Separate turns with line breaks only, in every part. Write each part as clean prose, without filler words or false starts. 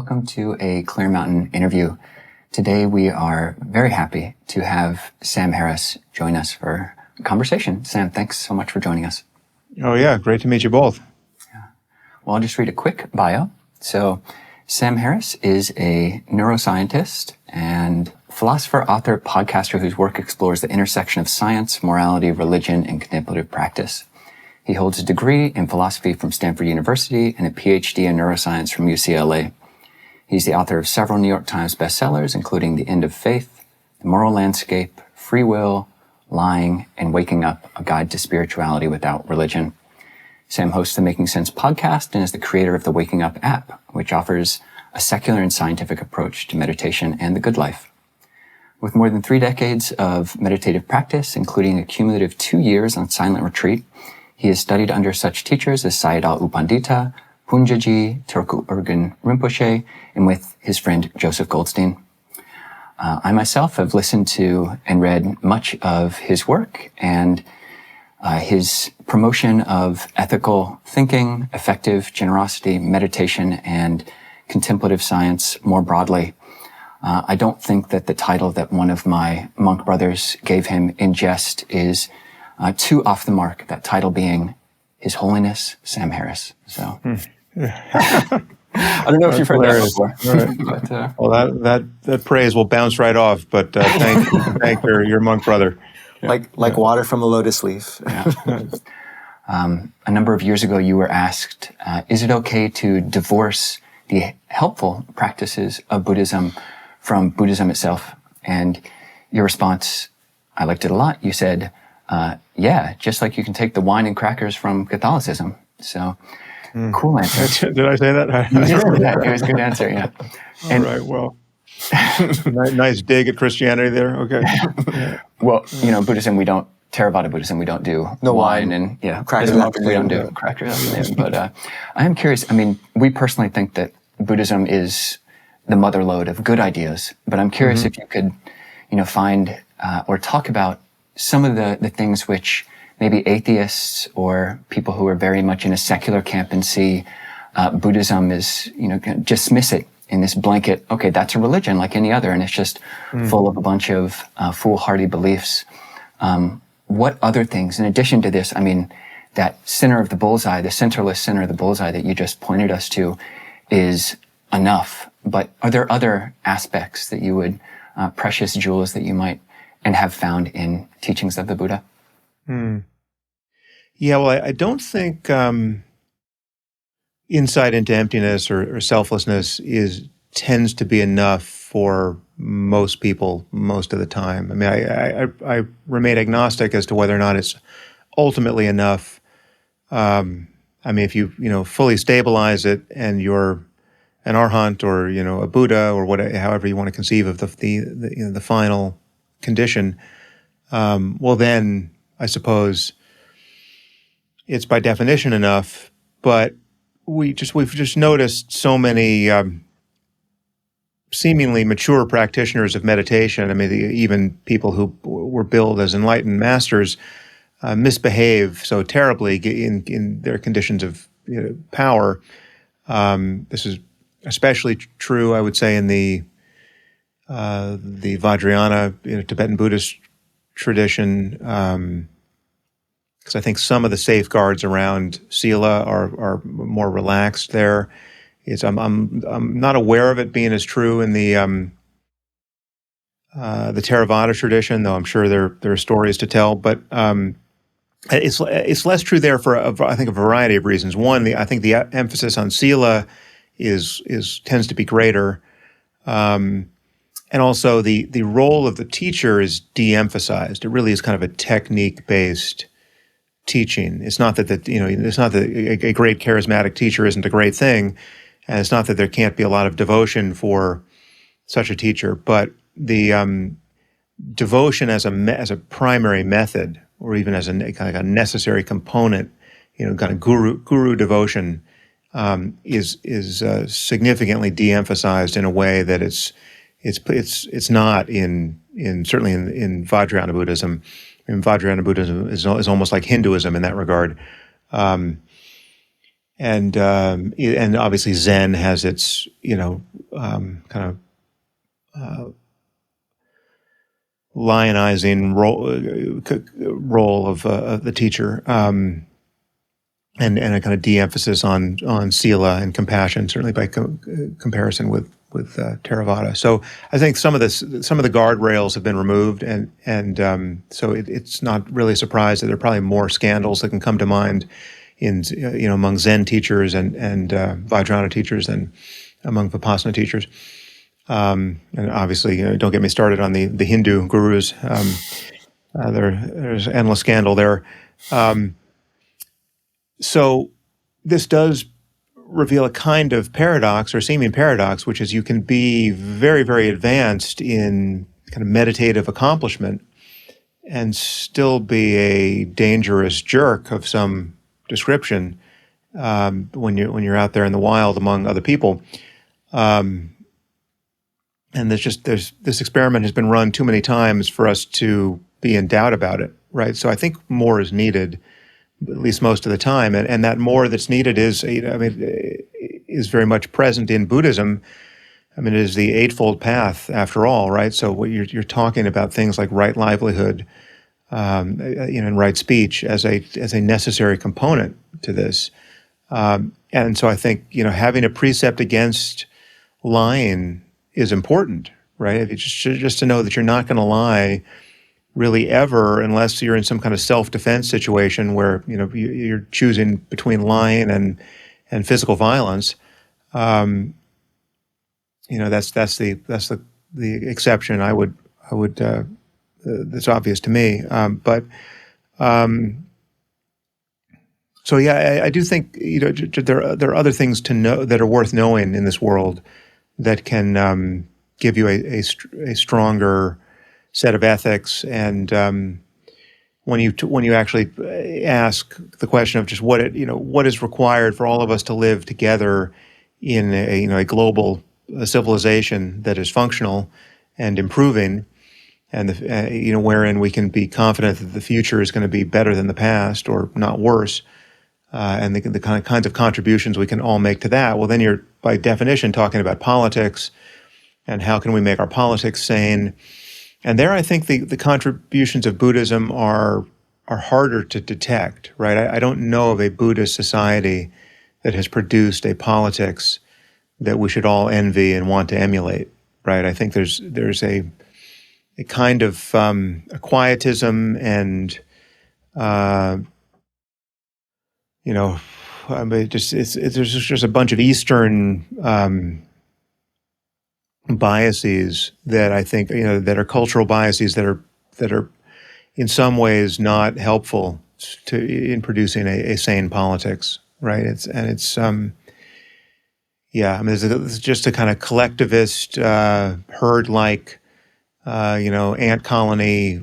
welcome to a Clear Mountain interview. Today we are very happy to have Sam Harris join us for a conversation. Sam, thanks so much for joining us.
Oh yeah, great to meet you both.
Yeah. Well, I'll just read a quick bio. So, Sam Harris is a neuroscientist and philosopher, author, podcaster whose work explores the intersection of science, morality, religion, and contemplative practice. He holds a degree in philosophy from Stanford University and a PhD in neuroscience from UCLA. He's the author of several New York Times bestsellers, including The End of Faith, The Moral Landscape, Free Will, Lying, and Waking Up, A Guide to Spirituality Without Religion. Sam hosts the Making Sense podcast and is the creator of the Waking Up app, which offers a secular and scientific approach to meditation and the good life. With more than 3 decades of meditative practice, including a cumulative 2 years on silent retreat, he has studied under such teachers as Sayadaw U Pandita, Punjaji, Tulku Urgyen Rinpoche, and with his friend Joseph Goldstein. I myself have listened to and read much of his work and his promotion of ethical thinking, effective generosity, meditation, and contemplative science more broadly. I don't think that the title that one of my monk brothers gave him in jest is too off the mark, that title being His Holiness Sam Harris. So I don't know if you've heard that before.
Right. But, well, that praise will bounce right off, but thank your monk brother.
Like water from a lotus leaf.
Yeah. A number of years ago, you were asked, is it okay to divorce the helpful practices of Buddhism from Buddhism itself? And your response, I liked it a lot. You said, yeah, just like you can take the wine and crackers from Catholicism. So, cool answer.
Did I say that?
You did that. It was a good answer, yeah.
All right, well, nice dig at Christianity there. Okay. Yeah.
Well, Buddhism, we don't, Theravada Buddhism, we don't do
no
wine and,
crackers.
We don't do crackers. But I am curious. I mean, we personally think that Buddhism is the mother lode of good ideas, but I'm curious if you could, find or talk about some of the things which maybe atheists or people who are very much in a secular camp and see Buddhism as, dismiss it in this blanket, okay, that's a religion like any other, and it's just full of a bunch of foolhardy beliefs. What other things, in addition to this, I mean, that center of the bullseye, the centerless center of the bullseye that you just pointed us to is enough, but are there other aspects that you would, precious jewels that you might and have found in teachings of the Buddha?
Yeah, well, I don't think insight into emptiness or selflessness tends to be enough for most people most of the time. I mean, I remain agnostic as to whether or not it's ultimately enough. I mean, if you fully stabilize it and you're an arhat or a Buddha or whatever, however you want to conceive of the final condition, well then I suppose it's by definition enough. But we've just noticed so many seemingly mature practitioners of meditation. I mean, even people who were billed as enlightened masters misbehave so terribly in their conditions of power. This is especially true, I would say, in the Vajrayana, Tibetan Buddhist tradition, because I think some of the safeguards around sila are more relaxed there. I'm not aware of it being as true in the Theravada tradition, though I'm sure there are stories to tell. But it's less true there for I think a variety of reasons. One, I think the emphasis on sila tends to be greater. And also the role of the teacher is de-emphasized. It really is kind of a technique-based teaching. It's not that a great charismatic teacher isn't a great thing, and it's not that there can't be a lot of devotion for such a teacher, but the devotion as a primary method, or even as a kind of a necessary component, kind of guru devotion, is significantly de-emphasized in a way that it's not certainly in Vajrayana Buddhism. And Vajrayana Buddhism is almost like Hinduism in that regard. and obviously Zen has its kind of lionizing role of the teacher, and a kind of de-emphasis on sila and compassion, certainly by comparison with Theravada. So I think some of the guardrails have been removed, and so it's not really a surprise that there are probably more scandals that can come to mind in among Zen teachers and Vajrayana teachers than among Vipassana teachers. And obviously, don't get me started on the Hindu gurus. There's endless scandal there. So this does reveal a kind of paradox or seeming paradox, which is you can be very, very advanced in kind of meditative accomplishment and still be a dangerous jerk of some description when you're out there in the wild among other people. And there's this experiment has been run too many times for us to be in doubt about it, right? So I think more is needed, at least most of the time, and that more that's needed is very much present in Buddhism. I mean, it is the Eightfold Path after all, right? So what you're talking about things like right livelihood, and right speech as a necessary component to this, and so I think having a precept against lying is important, right? It's just to know that you're not going to lie really ever unless you're in some kind of self-defense situation where you're choosing between lying and physical violence. That's the exception. I would that's obvious to me. So yeah, I do think there are other things to know that are worth knowing in this world that can give you a stronger set of ethics. And when you actually ask the question of just what is required for all of us to live together in a global civilization that is functional and improving, and wherein we can be confident that the future is going to be better than the past or not worse, and the kinds of contributions we can all make to that. Well, then you're by definition talking about politics and how can we make our politics sane. And there, I think the contributions of Buddhism are harder to detect, right? I don't know of a Buddhist society that has produced a politics that we should all envy and want to emulate, right? I think there's a kind of a quietism and there's just a bunch of Eastern biases that I think that are cultural biases that are in some ways not helpful in producing a sane politics, right? It's just a kind of collectivist herd-like ant colony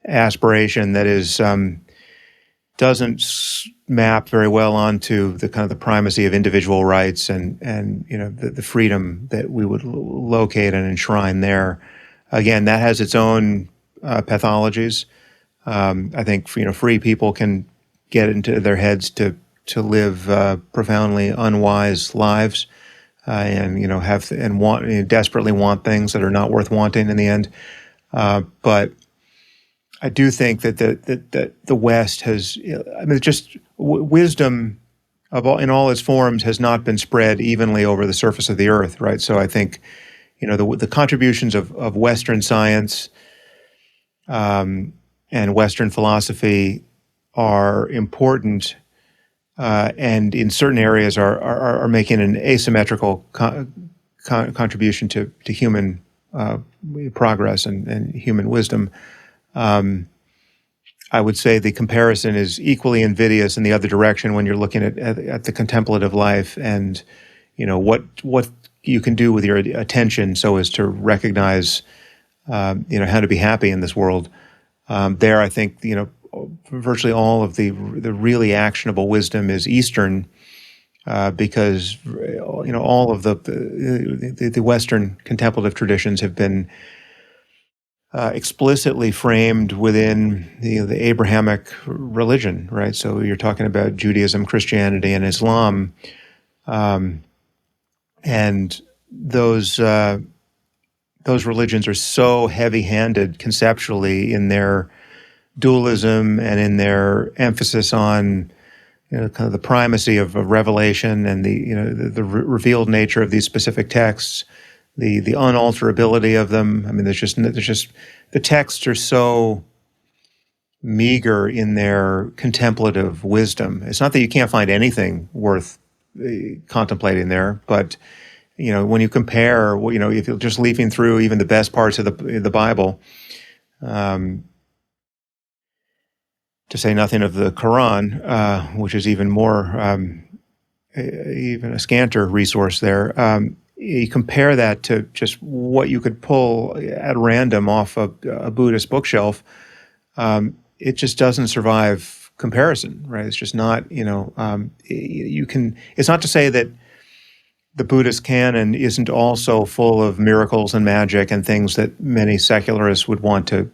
aspiration that is doesn't map very well onto the kind of the primacy of individual rights and the freedom that we would locate and enshrine there. Again, that has its own pathologies. I think free people can get into their heads to live profoundly unwise lives, and desperately want things that are not worth wanting in the end. But I do think that the West has, just wisdom in all its forms has not been spread evenly over the surface of the earth, right? So I think, the contributions of Western science and Western philosophy are important, and in certain areas are making an asymmetrical contribution to human progress and human wisdom. I would say the comparison is equally invidious in the other direction when you're looking at the contemplative life and what you can do with your attention so as to recognize how to be happy in this world. There, I think virtually all of the really actionable wisdom is Eastern, because all of the Western contemplative traditions have been explicitly framed within the Abrahamic religion, right? So you're talking about Judaism, Christianity, and Islam, and those religions are so heavy-handed conceptually in their dualism and in their emphasis on kind of the primacy of revelation and the revealed nature of these specific texts, the unalterability of them. I mean, there's just the texts are so meager in their contemplative wisdom. It's not that you can't find anything worth contemplating there, but when you compare, if you're just leafing through even the best parts of the Bible, to say nothing of the Quran, which is even more, even a scanter resource there. You compare that to just what you could pull at random off a Buddhist bookshelf. It just doesn't survive comparison, right? It's just not, it's not to say that the Buddhist canon isn't also full of miracles and magic and things that many secularists would want to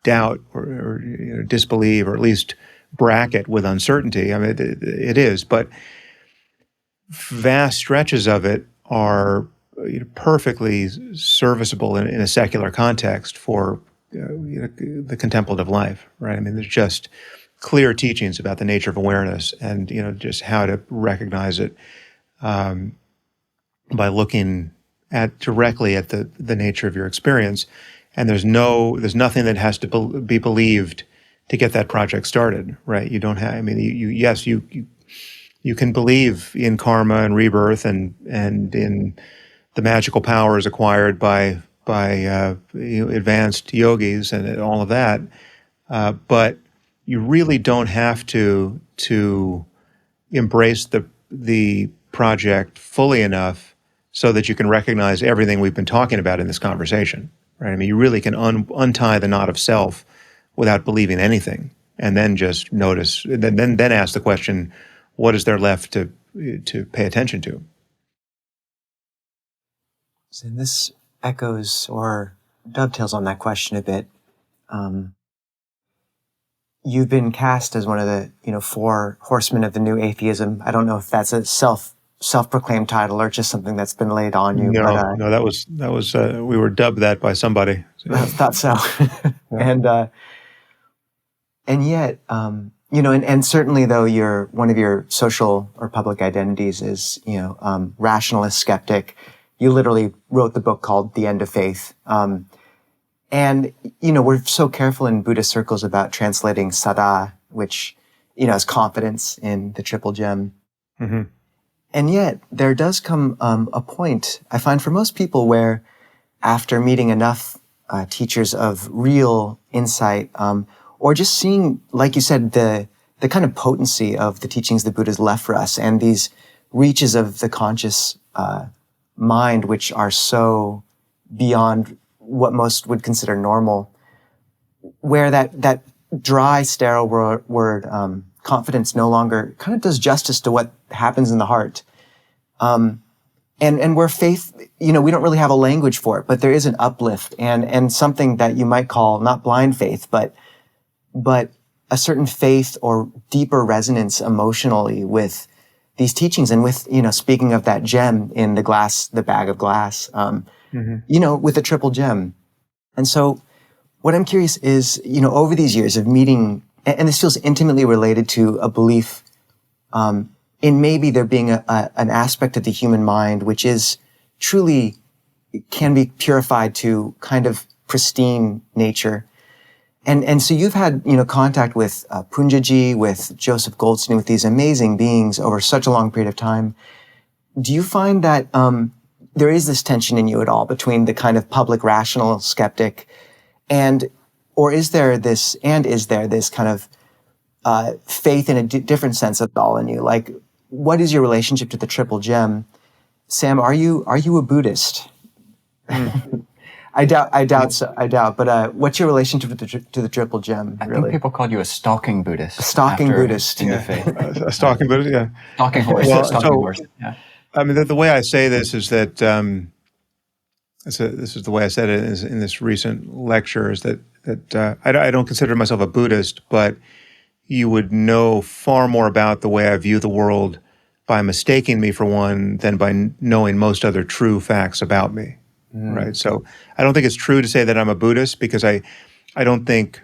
doubt or disbelieve, or at least bracket with uncertainty. I mean, it is, but vast stretches of it are perfectly serviceable in a secular context for the contemplative life, right? I mean, there's just clear teachings about the nature of awareness and just how to recognize it by looking directly at the nature of your experience. And there's nothing that has to be believed to get that project started, right? You don't have. I mean, you can believe in karma and rebirth and in the magical powers acquired by advanced yogis and all of that, but you really don't have to embrace the project fully enough so that you can recognize everything we've been talking about in this conversation. Right? I mean, you really can untie the knot of self without believing anything, and then just notice, then ask the question, what is there left to pay attention to?
So this echoes or dovetails on that question a bit. You've been cast as one of the 4 horsemen of the new atheism. I don't know if that's a self-proclaimed title or just something that's been laid on you.
No, that was we were dubbed that by somebody.
I thought so.
Yeah.
And yet, and certainly though one of your social or public identities is, rationalist skeptic. You literally wrote the book called The End of Faith. And we're so careful in Buddhist circles about translating saddha, which, is confidence in the triple gem.
Mm-hmm.
And yet there does come a point, I find, for most people where after meeting enough teachers of real insight, or just seeing, like you said, the kind of potency of the teachings the Buddha's left for us and these reaches of the conscious mind, which are so beyond what most would consider normal, where that dry, sterile word confidence no longer kind of does justice to what happens in the heart. And where faith, we don't really have a language for it, but there is an uplift and something that you might call not blind faith, but a certain faith or deeper resonance emotionally with these teachings and with, speaking of that gem in the bag of glass, with the triple gem. And so what I'm curious is, over these years of meeting, and this feels intimately related to a belief, in maybe there being an aspect of the human mind, which is truly can be purified to kind of pristine nature. And so you've had, contact with Punjaji, with Joseph Goldstein, with these amazing beings over such a long period of time. Do you find that there is this tension in you at all between the kind of public rational skeptic or is there this kind of faith in a different sense of all in you? Like, what is your relationship to the triple gem? Sam, are you a Buddhist? I doubt. But what's your relationship to the triple gem?
I think people called you a stalking Buddhist.
A stalking Buddhist.
In the faith.
A stalking Buddhist, yeah.
Stalking horse.
Well,
stalking horse. Yeah.
I mean, the way I say this is that this is the way I said it in this recent lecture, is that I don't consider myself a Buddhist, but you would know far more about the way I view the world by mistaking me for one than by knowing most other true facts about me, right? So I don't think it's true to say that I'm a Buddhist, because I don't think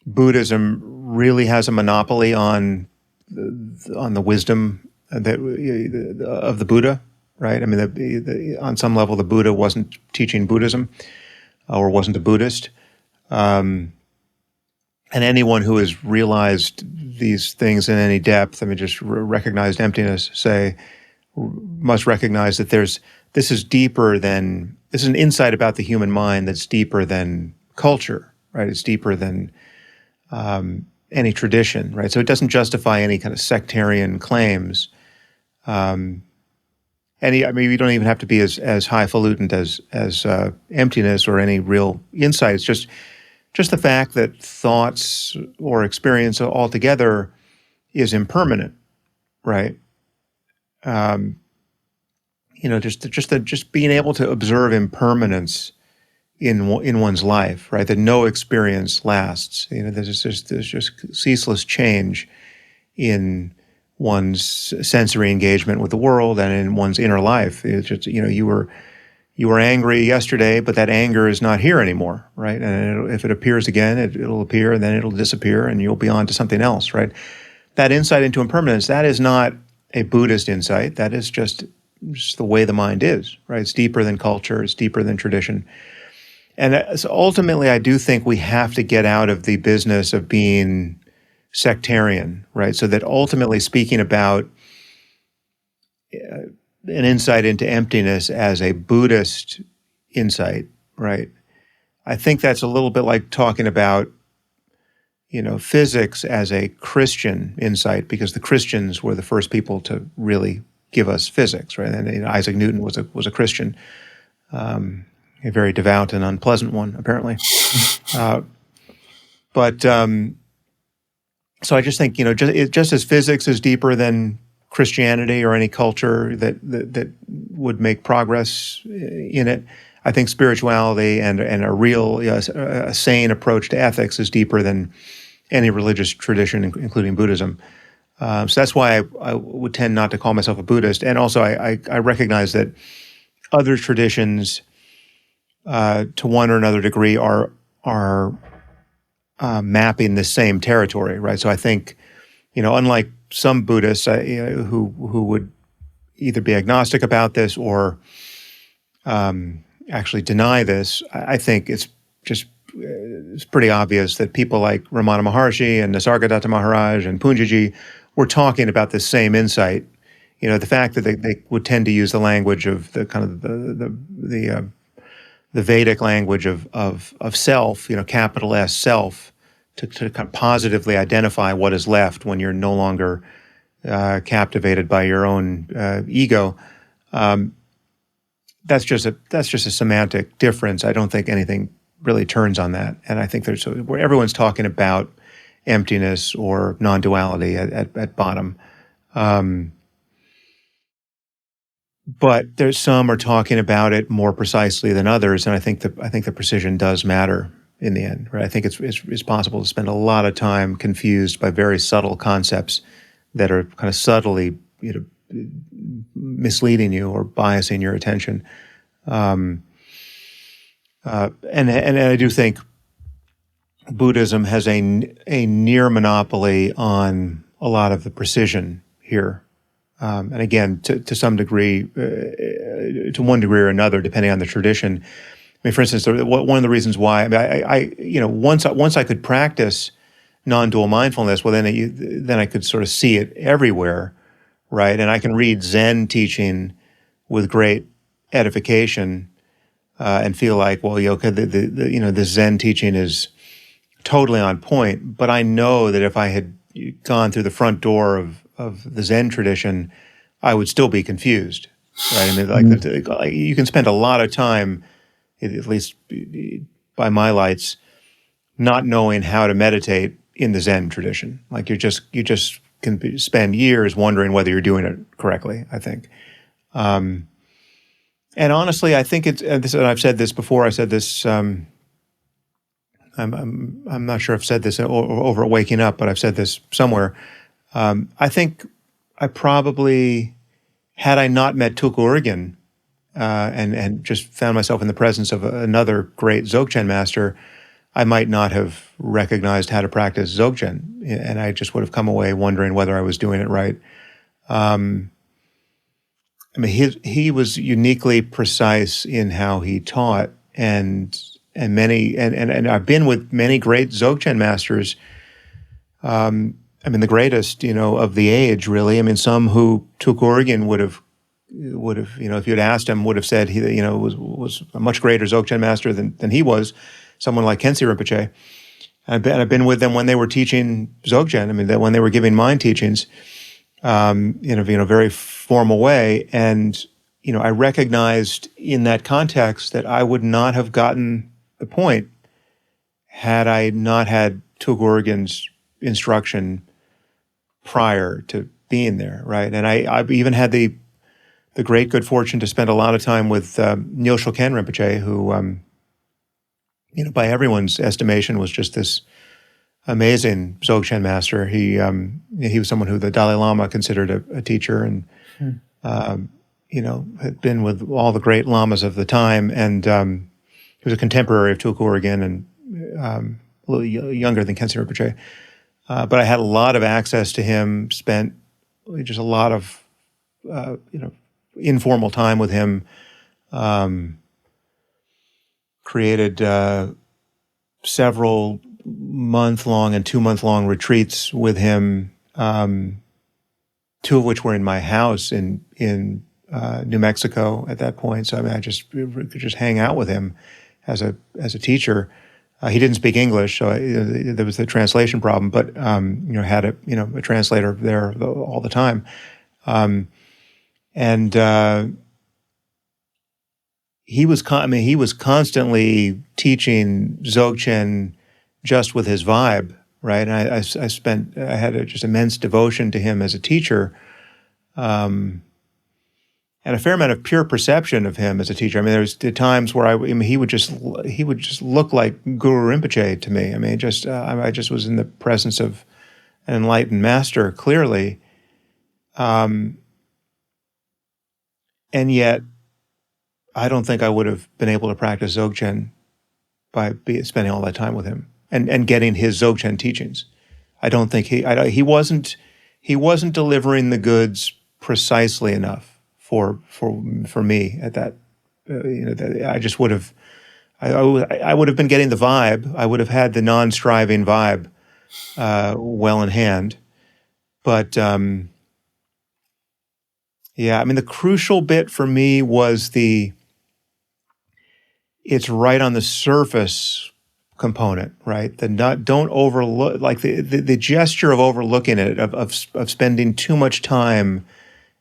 Buddhism really has a monopoly on the wisdom of the Buddha, right? I mean, on some level, the Buddha wasn't teaching Buddhism or wasn't a Buddhist. And anyone who has realized these things in any depth, I mean, just recognized emptiness, must recognize that this is an insight about the human mind that's deeper than culture, right? It's deeper than any tradition, right? So it doesn't justify any kind of sectarian claims. I mean, you don't even have to be as highfalutin as emptiness or any real insight. It's just the fact that thoughts or experience altogether is impermanent, right? Just being able to observe impermanence in one's life, right? That no experience lasts. There's just ceaseless change in one's sensory engagement with the world and in one's inner life. It's just, you were angry yesterday, but that anger is not here anymore, right? And if it appears again, it'll appear, and then it'll disappear, and you'll be on to something else, right? That insight into impermanence, that is not a Buddhist insight. That is just the way the mind is, right? It's deeper than culture. It's deeper than tradition. And so ultimately, I do think we have to get out of the business of being sectarian, right? So that ultimately, speaking about an insight into emptiness as a Buddhist insight, right? I think that's a little bit like talking about, physics as a Christian insight, because the Christians were the first people to really give us physics, right? And Isaac Newton was a Christian, a very devout and unpleasant one, apparently. So I just think, just as physics is deeper than Christianity or any culture that would make progress in it, I think spirituality and a real, a sane approach to ethics is deeper than any religious tradition, including Buddhism. So that's why I would tend not to call myself a Buddhist. And also I recognize that other traditions, to one or another degree, are mapping the same territory, right? So I think, unlike some Buddhists who would either be agnostic about this or actually deny this, I think it's pretty obvious that people like Ramana Maharshi and Nisargadatta Maharaj and Punjaji were talking about the same insight. The fact that they would tend to use the language of the kind of the Vedic language of self, capital S self, to kind of positively identify what is left when you're no longer captivated by your own ego. That's just a semantic difference. I don't think anything really turns on that, and I think where everyone's talking about emptiness or non-duality at bottom. But there's some are talking about it more precisely than others, and I think the precision does matter in the end. Right? I think it's possible to spend a lot of time confused by very subtle concepts that are kind of subtly, misleading you or biasing your attention. And I do think Buddhism has a near monopoly on a lot of the precision here. And again, to some degree, to one degree or another, depending on the tradition. I mean, for instance, one of the reasons why once I could practice non-dual mindfulness, well, then I could sort of see it everywhere, right? And I can read Zen teaching with great edification and feel like, well, okay, the Zen teaching is totally on point. But I know that if I had gone through the front door of the Zen tradition, I would still be confused, right? I mean, you can spend a lot of time, at least by my lights, not knowing how to meditate in the Zen tradition. Like you just can spend years wondering whether you're doing it correctly, I think. And And honestly, I think it's, and I've said this before, I said this, I'm not sure I've said this over at Waking Up, but I've said this somewhere. I think I probably, had I not met Tulku and just found myself in the presence of another great Dzogchen master, I might not have recognized how to practice Dzogchen, and I just would have come away wondering whether I was doing it right. I mean, he was uniquely precise in how he taught, and I've been with many great Dzogchen masters. I mean, the greatest, of the age, really. I mean, some who Tulku would have, if you'd asked him, would have said he, was a much greater Dzogchen master than he was. Someone like Khyentse Rinpoche. I've been with them when they were teaching Dzogchen. I mean, when they were giving mind teachings, in a very formal way. And, I recognized in that context that I would not have gotten the point had I not had Tulku instruction prior to being there, right? And I've even had the great good fortune to spend a lot of time with Nyosho Ken Rinpoche, who, by everyone's estimation, was just this amazing Dzogchen master. He was someone who the Dalai Lama considered a teacher, and had been with all the great lamas of the time, and he was a contemporary of Tulku and a little younger than Khyentse Rinpoche. But I had a lot of access to him. Spent just a lot of informal time with him. Created several month-long and 2-month-long retreats with him, 2 of which were in my house in New Mexico at that point. So I mean, I could just hang out with him as a teacher. He didn't speak English, so there was the translation problem. But had a translator there all the time, and he was constantly teaching Dzogchen just with his vibe, right? And I had just immense devotion to him as a teacher, and a fair amount of pure perception of him as a teacher. I mean, there was times where he would just look like Guru Rinpoche to me. I mean, I just was in the presence of an enlightened master, clearly, and yet I don't think I would have been able to practice Dzogchen by spending all that time with him and getting his Dzogchen teachings. I don't think he wasn't delivering the goods precisely enough for me at that. I just would have. I would have been getting the vibe. I would have had the non-striving vibe well in hand, but. Yeah, I mean, the crucial bit for me was it's right on the surface component, right? Don't overlook, like the gesture of overlooking it, of spending too much time,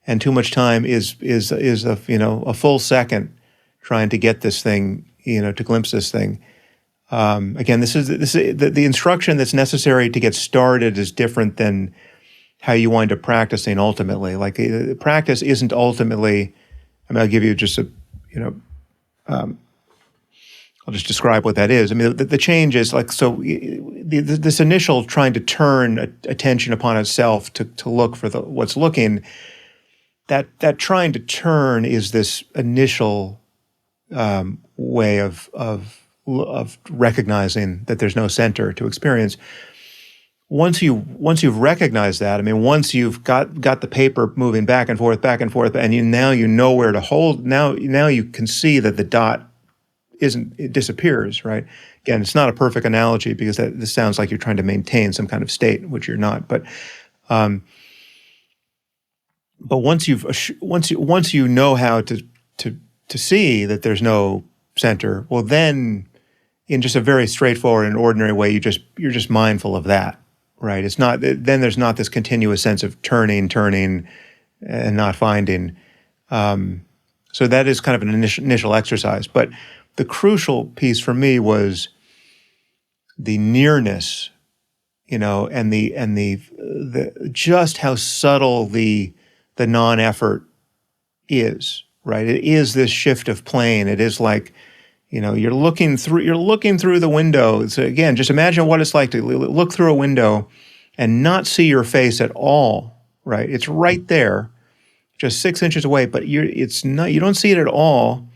and too much time is a full second trying to get this thing, to glimpse this thing. Again, this is the instruction that's necessary to get started is different than how you wind up practicing ultimately. Like practice isn't ultimately, I mean, I'll give you just I'll just describe what that is. I mean, the change is like, so this initial trying to turn attention upon itself to look for what's looking, that trying to turn is this initial way of recognizing that there's no center to experience. Once you've recognized that, I mean, once you've got the paper moving back and forth, and now you know where to hold. Now you can see that the dot it disappears, right? Again, it's not a perfect analogy because this sounds like you're trying to maintain some kind of state, which you're not. But once you know how to see that there's no center, well, then in just a very straightforward and ordinary way, you're just mindful of that. Right. It's not, then there's not this continuous sense of turning, and not finding. So that is kind of an initial exercise. But the crucial piece for me was the nearness, and the just how subtle the non-effort is, right? It is this shift of plane. It is like, you're looking through the window. So again, just imagine what it's like to look through a window and not see your face at all, right? It's right there, just 6 inches away, but you don't see it at all,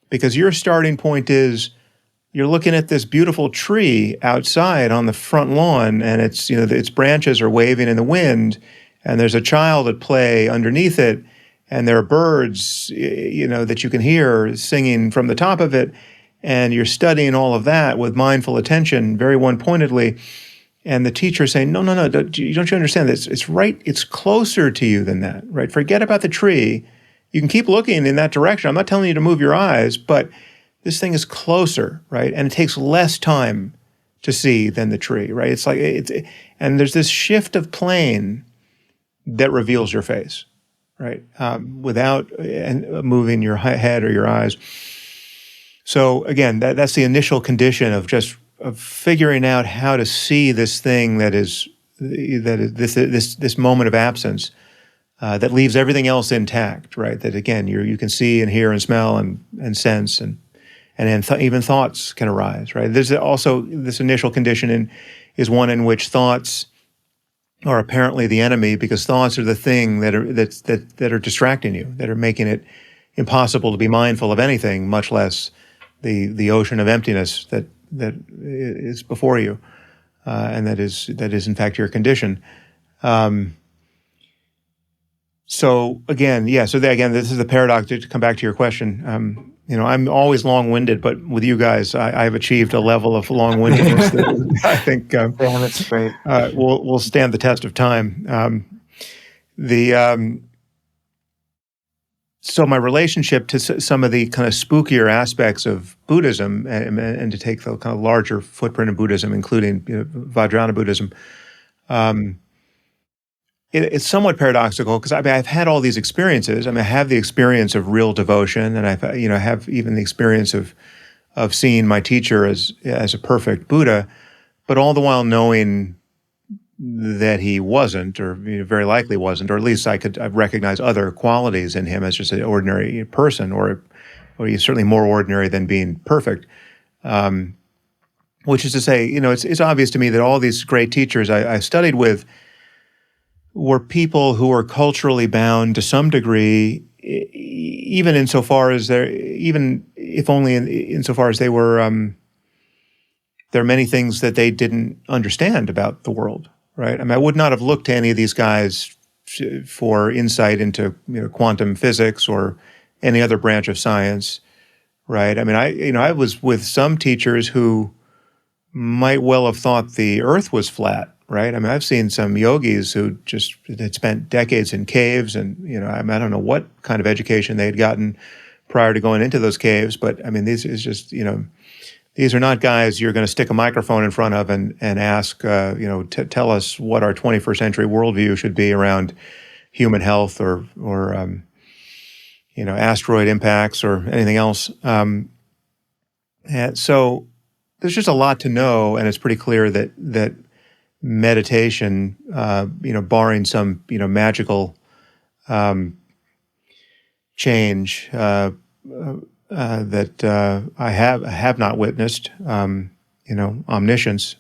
because your starting point is you're looking at this beautiful tree outside on the front lawn, and its branches are waving in the wind, and there's a child at play underneath it, and there are birds, that you can hear singing from the top of it, and you're studying all of that with mindful attention, very one-pointedly, and the teacher is saying, no, don't you understand this? It's closer to you than that, right? Forget about the tree. You can keep looking in that direction. I'm not telling you to move your eyes, but this thing is closer, right? And it takes less time to see than the tree, right? It's like, and there's this shift of plane that reveals your face, right? Without moving your head or your eyes. So again, that's the initial condition of figuring out how to see this thing that is this moment of absence that leaves everything else intact, right? That again, you can see and hear and smell and sense and then even thoughts can arise, right? There's also this initial condition is one in which thoughts are apparently the enemy, because thoughts are the thing that are distracting you, that are making it impossible to be mindful of anything, much less the ocean of emptiness that is before you, and that is in fact your condition. So again, this is the paradox. To come back to your question, I'm always long-winded, but with you guys, I've achieved a level of long-windedness that I think
Damn, that's great.
will stand the test of time. So my relationship to some of the kind of spookier aspects of Buddhism, and to take the kind of larger footprint of Buddhism, including Vajrayana Buddhism, it's somewhat paradoxical, because I've had all these experiences. I have the experience of real devotion, and I have even the experience of seeing my teacher as a perfect Buddha, but all the while knowing that he wasn't, or very likely wasn't, or at least I recognize other qualities in him as just an ordinary person, or he's certainly more ordinary than being perfect. Which is to say, it's obvious to me that all these great teachers I studied with were people who were culturally bound to some degree, even insofar as there were, there are many things that they didn't understand about the world, right? I would not have looked to any of these guys for insight into quantum physics or any other branch of science, right? I was with some teachers who might well have thought the Earth was flat, right? I've seen some yogis who just had spent decades in caves, and I don't know what kind of education they had gotten prior to going into those caves, but these is just these are not guys you're going to stick a microphone in front of and ask tell us what our 21st century worldview should be around human health or asteroid impacts or anything else. And so there's just a lot to know, and it's pretty clear that meditation, barring some, magical change that I have not witnessed, omniscience.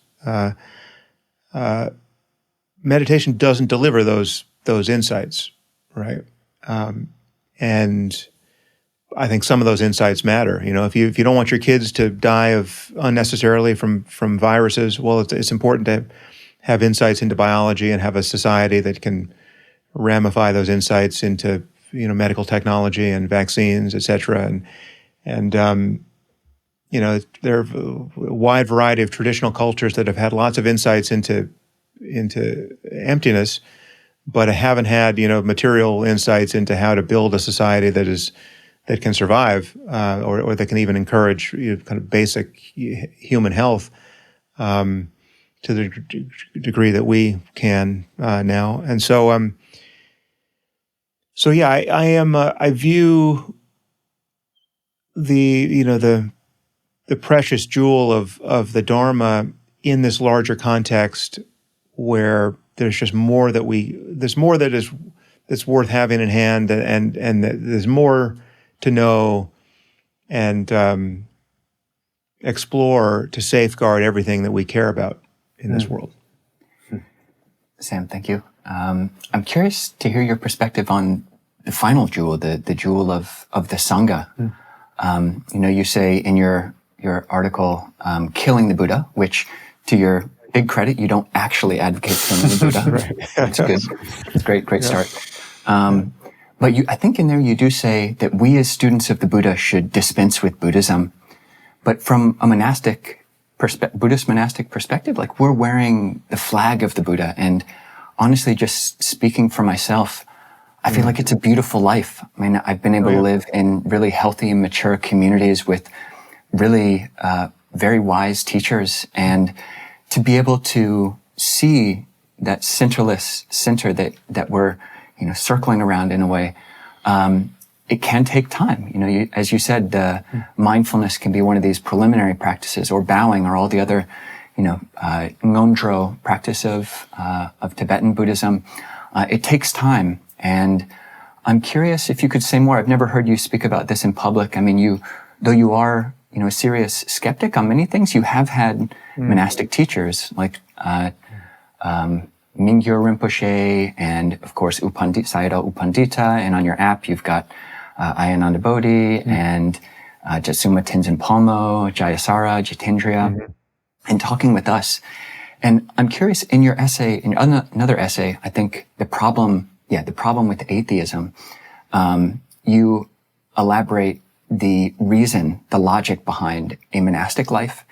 Meditation doesn't deliver those insights, right? And I think some of those insights matter. If you don't want your kids to die of unnecessarily from viruses, well, it's important to have insights into biology and have a society that can ramify those insights into medical technology and vaccines, et cetera. And there are a wide variety of traditional cultures that have had lots of insights into emptiness, but haven't had material insights into how to build a society that can survive, or that can even encourage kind of basic human health to the degree that we can now. And so, I view the precious jewel of the Dharma in this larger context, where there's just more that's worth having in hand, and there's more to know and explore to safeguard everything that we care about in this world.
Sam, thank you. I'm curious to hear your perspective on the final jewel, the jewel of the Sangha. You say in your article, killing the Buddha, which to your big credit, you don't actually advocate killing the Buddha.
Right.
It's good. It's great start. But I think in there you do say that we as students of the Buddha should dispense with Buddhism. But from a Buddhist monastic perspective, like we're wearing the flag of the Buddha. And honestly, just speaking for myself, I feel like it's a beautiful life. I mean, I've been able to live in really healthy and mature communities with really very wise teachers, and to be able to see that centerless center that we're circling around in a way. It can take time. As you said, mindfulness can be one of these preliminary practices, or bowing, or all the other, ngondro practice of Tibetan Buddhism. It takes time. And I'm curious if you could say more. I've never heard you speak about this in public. I mean, though you are, a serious skeptic on many things, you have had monastic teachers like, Mingyur Rinpoche, and of course Sayadaw U Pandita, and on your app you've got Ayananda Bodhi and Jatsuma Tenzin Palmo, Jayasara, Jitendriya, and talking with us. And I'm curious, in your essay, in another essay, I think the problem with atheism, you elaborate the reason, the logic behind a monastic life.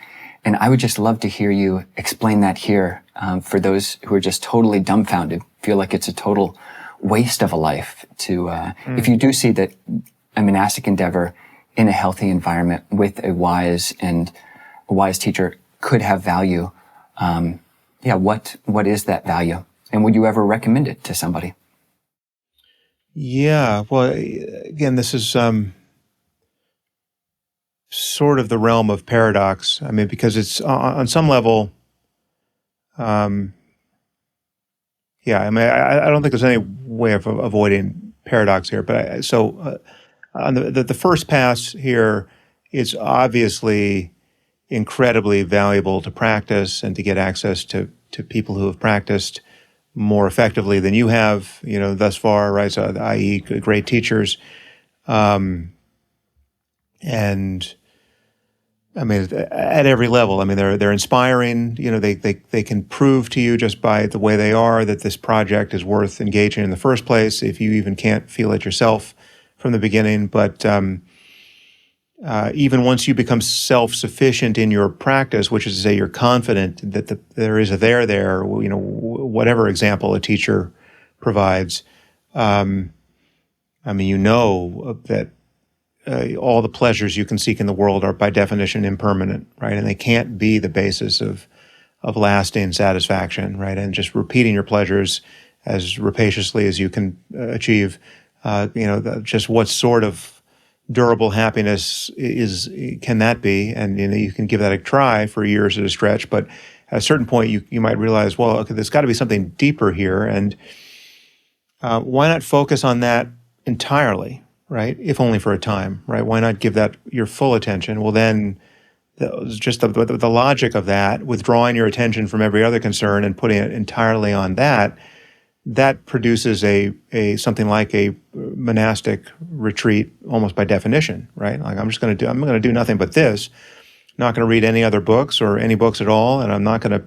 And I would just love to hear you explain that here for those who are just totally dumbfounded, feel like it's a total waste of a life to, if you do see that a monastic endeavor in a healthy environment with a wise teacher could have value. What is that value? And would you ever recommend it to somebody?
Yeah, well, again, this is sort of the realm of paradox. I mean, because it's on some level, I don't think there's any way of avoiding paradox here. But on the first pass here, it's obviously incredibly valuable to practice and to get access to people who have practiced more effectively than you have, thus far, right? So, i.e., great teachers. And I mean, at every level, I mean, they're inspiring. They can prove to you just by the way they are that this project is worth engaging in the first place, if you even can't feel it yourself from the beginning. But even once you become self-sufficient in your practice, which is to say you're confident that there is a there, whatever example a teacher provides, I mean, that all the pleasures you can seek in the world are by definition impermanent, right? And they can't be the basis of lasting satisfaction, right? And just repeating your pleasures as rapaciously as you can achieve, just what sort of durable happiness can that be? And you can give that a try for years at a stretch, but at a certain point you might realize, well, okay, there's got to be something deeper here, and why not focus on that entirely, right? If only for a time, right? Why not give that your full attention? Well, then just the logic of that, withdrawing your attention from every other concern and putting it entirely on that produces something like a monastic retreat almost by definition, right? Like I'm going to do nothing but this. Not going to read any other books or any books at all, and I'm not going to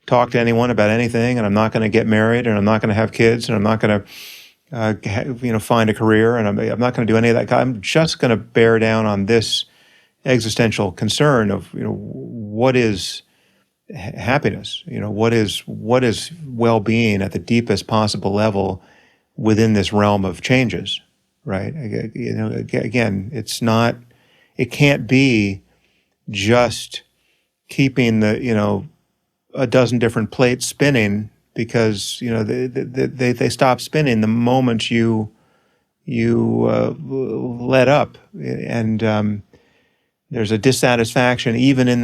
talk to anyone about anything, and I'm not going to get married, and I'm not going to have kids, and I'm not going to find a career, and I'm not going to do any of that. I'm just going to bear down on this existential concern of what is happiness, what is well-being at the deepest possible level within this realm of changes, right? Again, it can't be just keeping a dozen different plates spinning, because they stop spinning the moment you let up, and there's a dissatisfaction even in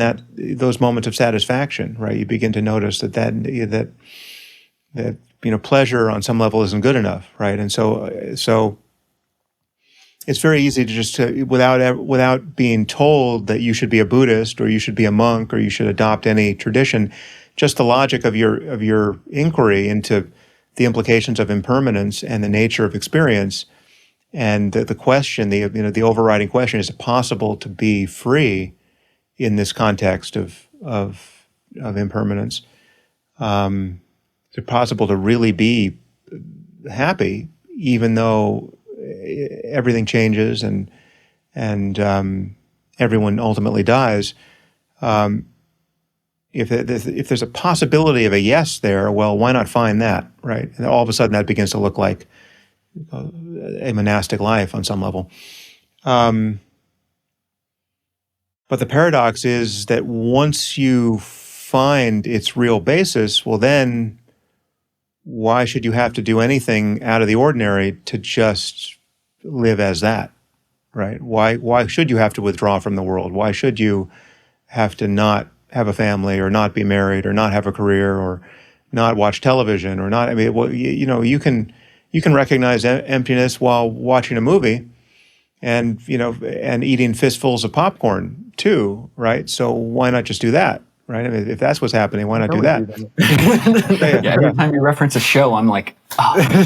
those moments of satisfaction, right? You begin to notice that pleasure on some level isn't good enough, right? And so it's very easy to just without being told that you should be a Buddhist or you should be a monk or you should adopt any tradition, just the logic of your inquiry into the implications of impermanence and the nature of experience, and the question, the overriding question: is it possible to be free in this context of impermanence? Is it possible to really be happy even though everything changes and everyone ultimately dies? If there's a possibility of a yes there, well, why not find that, right? And all of a sudden that begins to look like a monastic life on some level. But the paradox is that once you find its real basis, well then, why should you have to do anything out of the ordinary to just live as that, right? Why should you have to withdraw from the world? Why should you have to not have a family or not be married or not have a career or not watch television or not? I mean, well, you can recognize emptiness while watching a movie and eating fistfuls of popcorn too, right? So why not just do that? Right? I mean, if that's what's happening, why not do that?
Yeah, every time you reference a show, I'm like,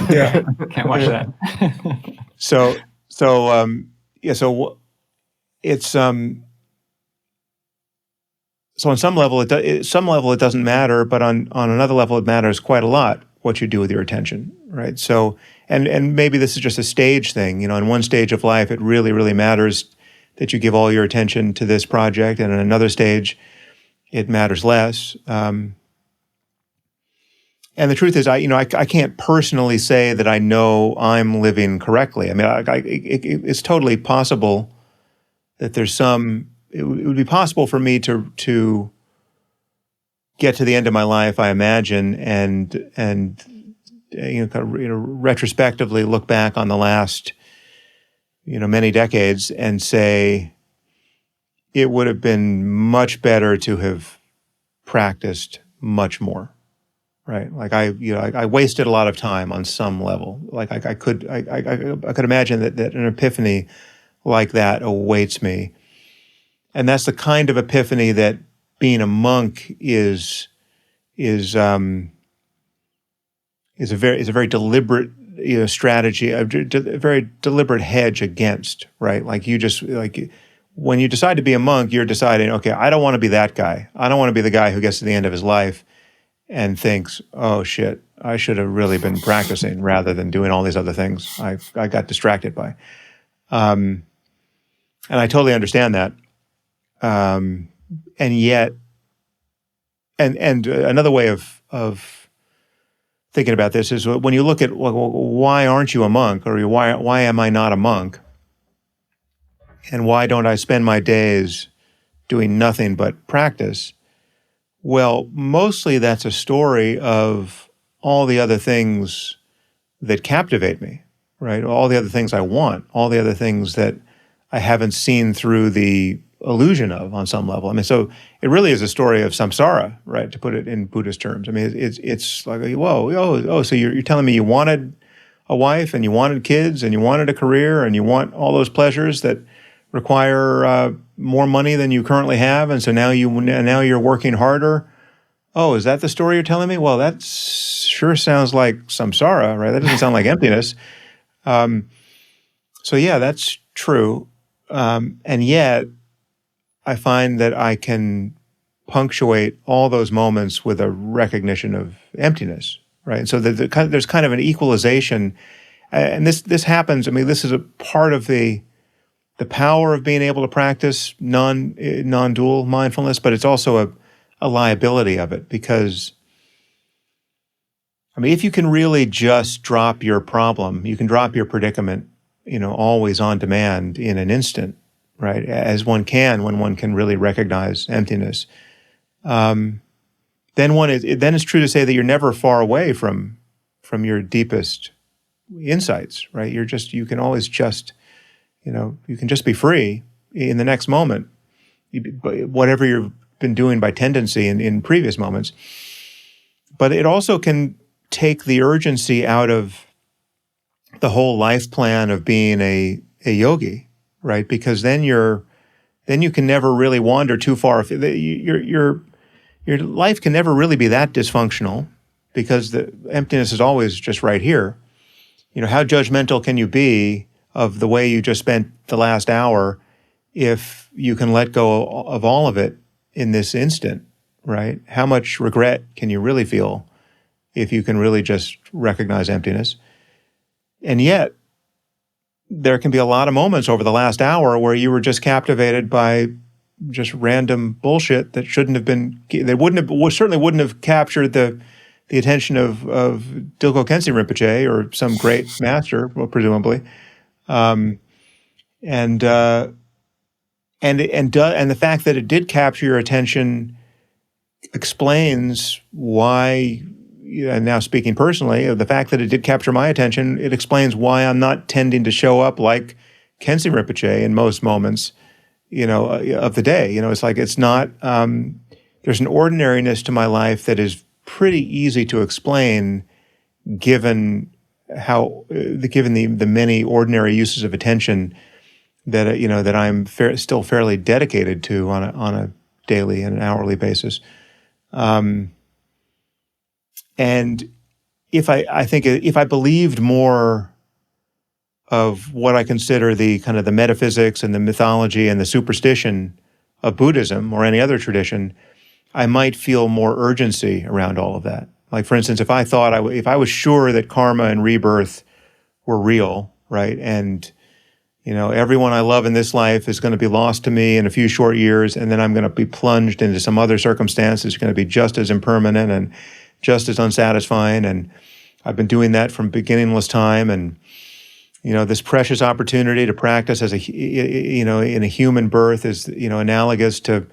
yeah,
can't watch that.
So it's so on some level it doesn't matter, but on another level it matters quite a lot what you do with your attention, right? So and maybe this is just a stage thing. In one stage of life it really, really matters that you give all your attention to this project, and in another stage it matters less. And the truth is, I can't personally say that I know I'm living correctly. I mean, it's totally possible that there's it would be possible for me to get to the end of my life, I imagine, and retrospectively look back on the last, many decades and say, it would have been much better to have practiced much more, right? Like I wasted a lot of time on some level. Like I could imagine that an epiphany like that awaits me, and that's the kind of epiphany that being a monk is a very deliberate strategy, a very deliberate hedge against, right? Like when you decide to be a monk, you're deciding, okay, I don't want to be that guy. I don't want to be the guy who gets to the end of his life and thinks, oh shit, I should have really been practicing rather than doing all these other things I got distracted by. And I totally understand that. And yet, and another way of thinking about this is when you look at, well, why aren't you a monk, or why am I not a monk? And why don't I spend my days doing nothing but practice? Well, mostly that's a story of all the other things that captivate me, right? All the other things I want, all the other things that I haven't seen through the illusion of on some level. I mean, so it really is a story of samsara, right? To put it in Buddhist terms. I mean, it's like, whoa, so you're telling me you wanted a wife and you wanted kids and you wanted a career and you want all those pleasures that require more money than you currently have, and so now you're working harder. Oh, is that the story you're telling me? Well, that sure sounds like samsara, right? That doesn't sound like emptiness. So yeah, that's true, and yet I find that I can punctuate all those moments with a recognition of emptiness, right? And so there's kind of an equalization, and this happens. I mean, this is a part of the power of being able to practice non-dual mindfulness, but it's also a liability of it, because, I mean, if you can really just drop your problem, you can drop your predicament, always on demand in an instant, right? As one can when one can really recognize emptiness. Then it's true to say that you're never far away from your deepest insights, right? You can always just, you can just be free in the next moment, whatever you've been doing by tendency in previous moments. But it also can take the urgency out of the whole life plan of being a a yogi, right? Because then you can never really wander too far. Your life can never really be that dysfunctional because the emptiness is always just right here. How judgmental can you be of the way you just spent the last hour if you can let go of all of it in this instant, right? How much regret can you really feel if you can really just recognize emptiness? And yet, there can be a lot of moments over the last hour where you were just captivated by just random bullshit that shouldn't have been, certainly wouldn't have captured the attention of Dilgo Khyentse Rinpoche or some great master, well, presumably. And the fact that it did capture your attention explains why, and now speaking personally, the fact that it did capture my attention, it explains why I'm not tending to show up like Khyentse Rinpoche in most moments, of the day. It's like it's not, there's an ordinariness to my life that is pretty easy to explain given the many ordinary uses of attention that that I'm still fairly dedicated to on a daily and an hourly basis. And if I believed more of what I consider the kind of the metaphysics and the mythology and the superstition of Buddhism or any other tradition, I might feel more urgency around all of that. Like, for instance, if I was sure that karma and rebirth were real, right, and everyone I love in this life is going to be lost to me in a few short years, and then I'm going to be plunged into some other circumstance that's going to be just as impermanent and just as unsatisfying, and I've been doing that from beginningless time, and this precious opportunity to practice as in a human birth is analogous to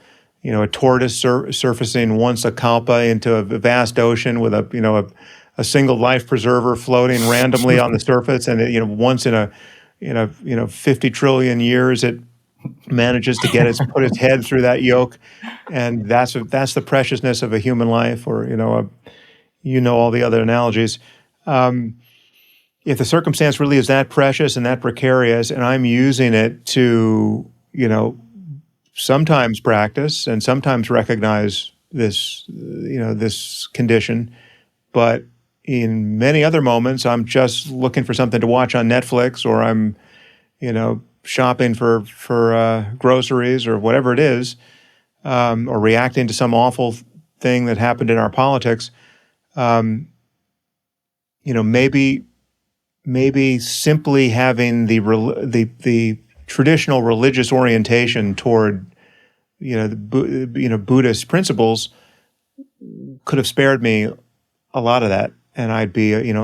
a tortoise surfacing once a kalpa into a vast ocean with a single life preserver floating randomly on the surface, and once in a 50 trillion years it manages to put its head through that yoke, and that's the preciousness of a human life, or all the other analogies. If the circumstance really is that precious and that precarious, and I'm using it to sometimes practice and sometimes recognize this this condition, but in many other moments, I'm just looking for something to watch on Netflix, or I'm, shopping for groceries or whatever it is, or reacting to some awful thing that happened in our politics. Maybe simply having the traditional religious orientation toward Buddhist principles could have spared me a lot of that. And I'd be you and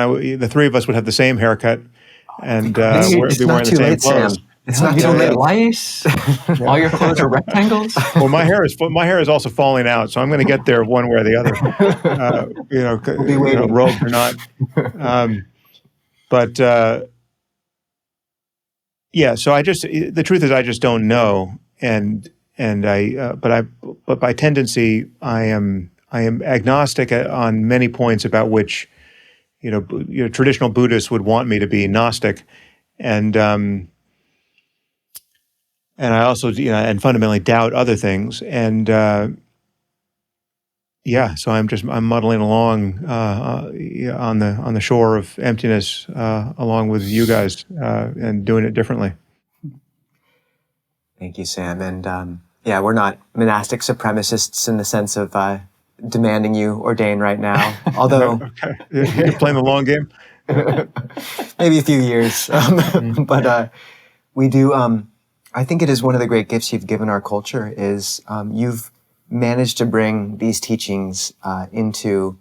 I, the three of us would have the same haircut, and be wearing the same clothes.
Sam. It's not too late.
Lice. All your clothes are rectangles.
Well, my hair is also falling out, so I'm going to get there one way or the other.
We'll be waiting.
Robed or not. So the truth is I just don't know, but by tendency I am agnostic on many points about which, traditional Buddhists would want me to be Gnostic, and I also, and fundamentally doubt other things, and so I'm muddling along on the shore of emptiness along with you guys and doing it differently.
Thank you, Sam, and we're not monastic supremacists in the sense of demanding you ordain right now, although
okay. You're playing the long game.
Maybe a few years, but we do. I think it is one of the great gifts you've given our culture is you've managed to bring these teachings into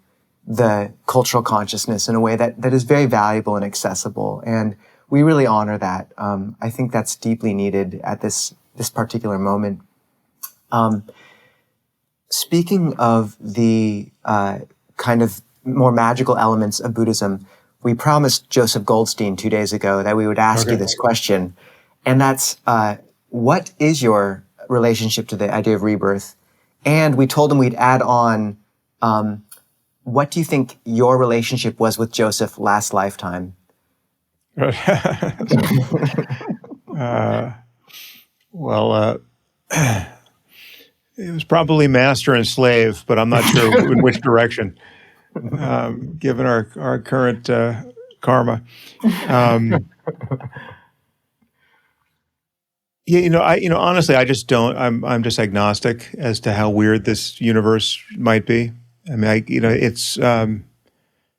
the cultural consciousness in a way that is very valuable and accessible, and we really honor that. I think that's deeply needed at this particular moment. Speaking of the kind of more magical elements of Buddhism, we promised Joseph Goldstein 2 days ago that we would ask you this question, and that's what is your relationship to the idea of rebirth? And we told him we'd add on, what do you think your relationship was with Joseph last lifetime?
It was probably master and slave, but I'm not sure in which direction, given our current karma. Honestly, I just don't. I'm just agnostic as to how weird this universe might be. I mean, it's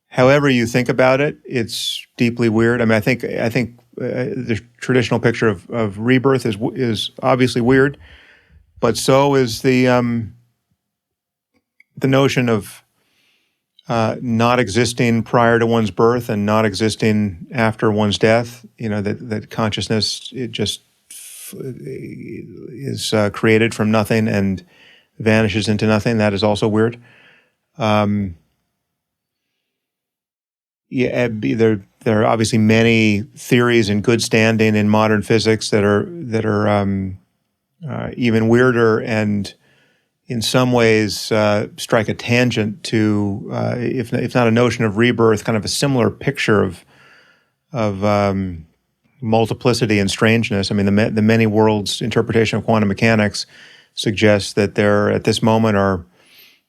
however you think about it, it's deeply weird. I mean, I think the traditional picture of rebirth is obviously weird, but so is the notion of not existing prior to one's birth and not existing after one's death. That consciousness is created from nothing and vanishes into nothing. That is also weird. There are obviously many theories in good standing in modern physics that are even weirder and in some ways strike a tangent to, if not a notion of rebirth, kind of a similar picture of multiplicity and strangeness. I mean, the many worlds interpretation of quantum mechanics suggests that there at this moment are,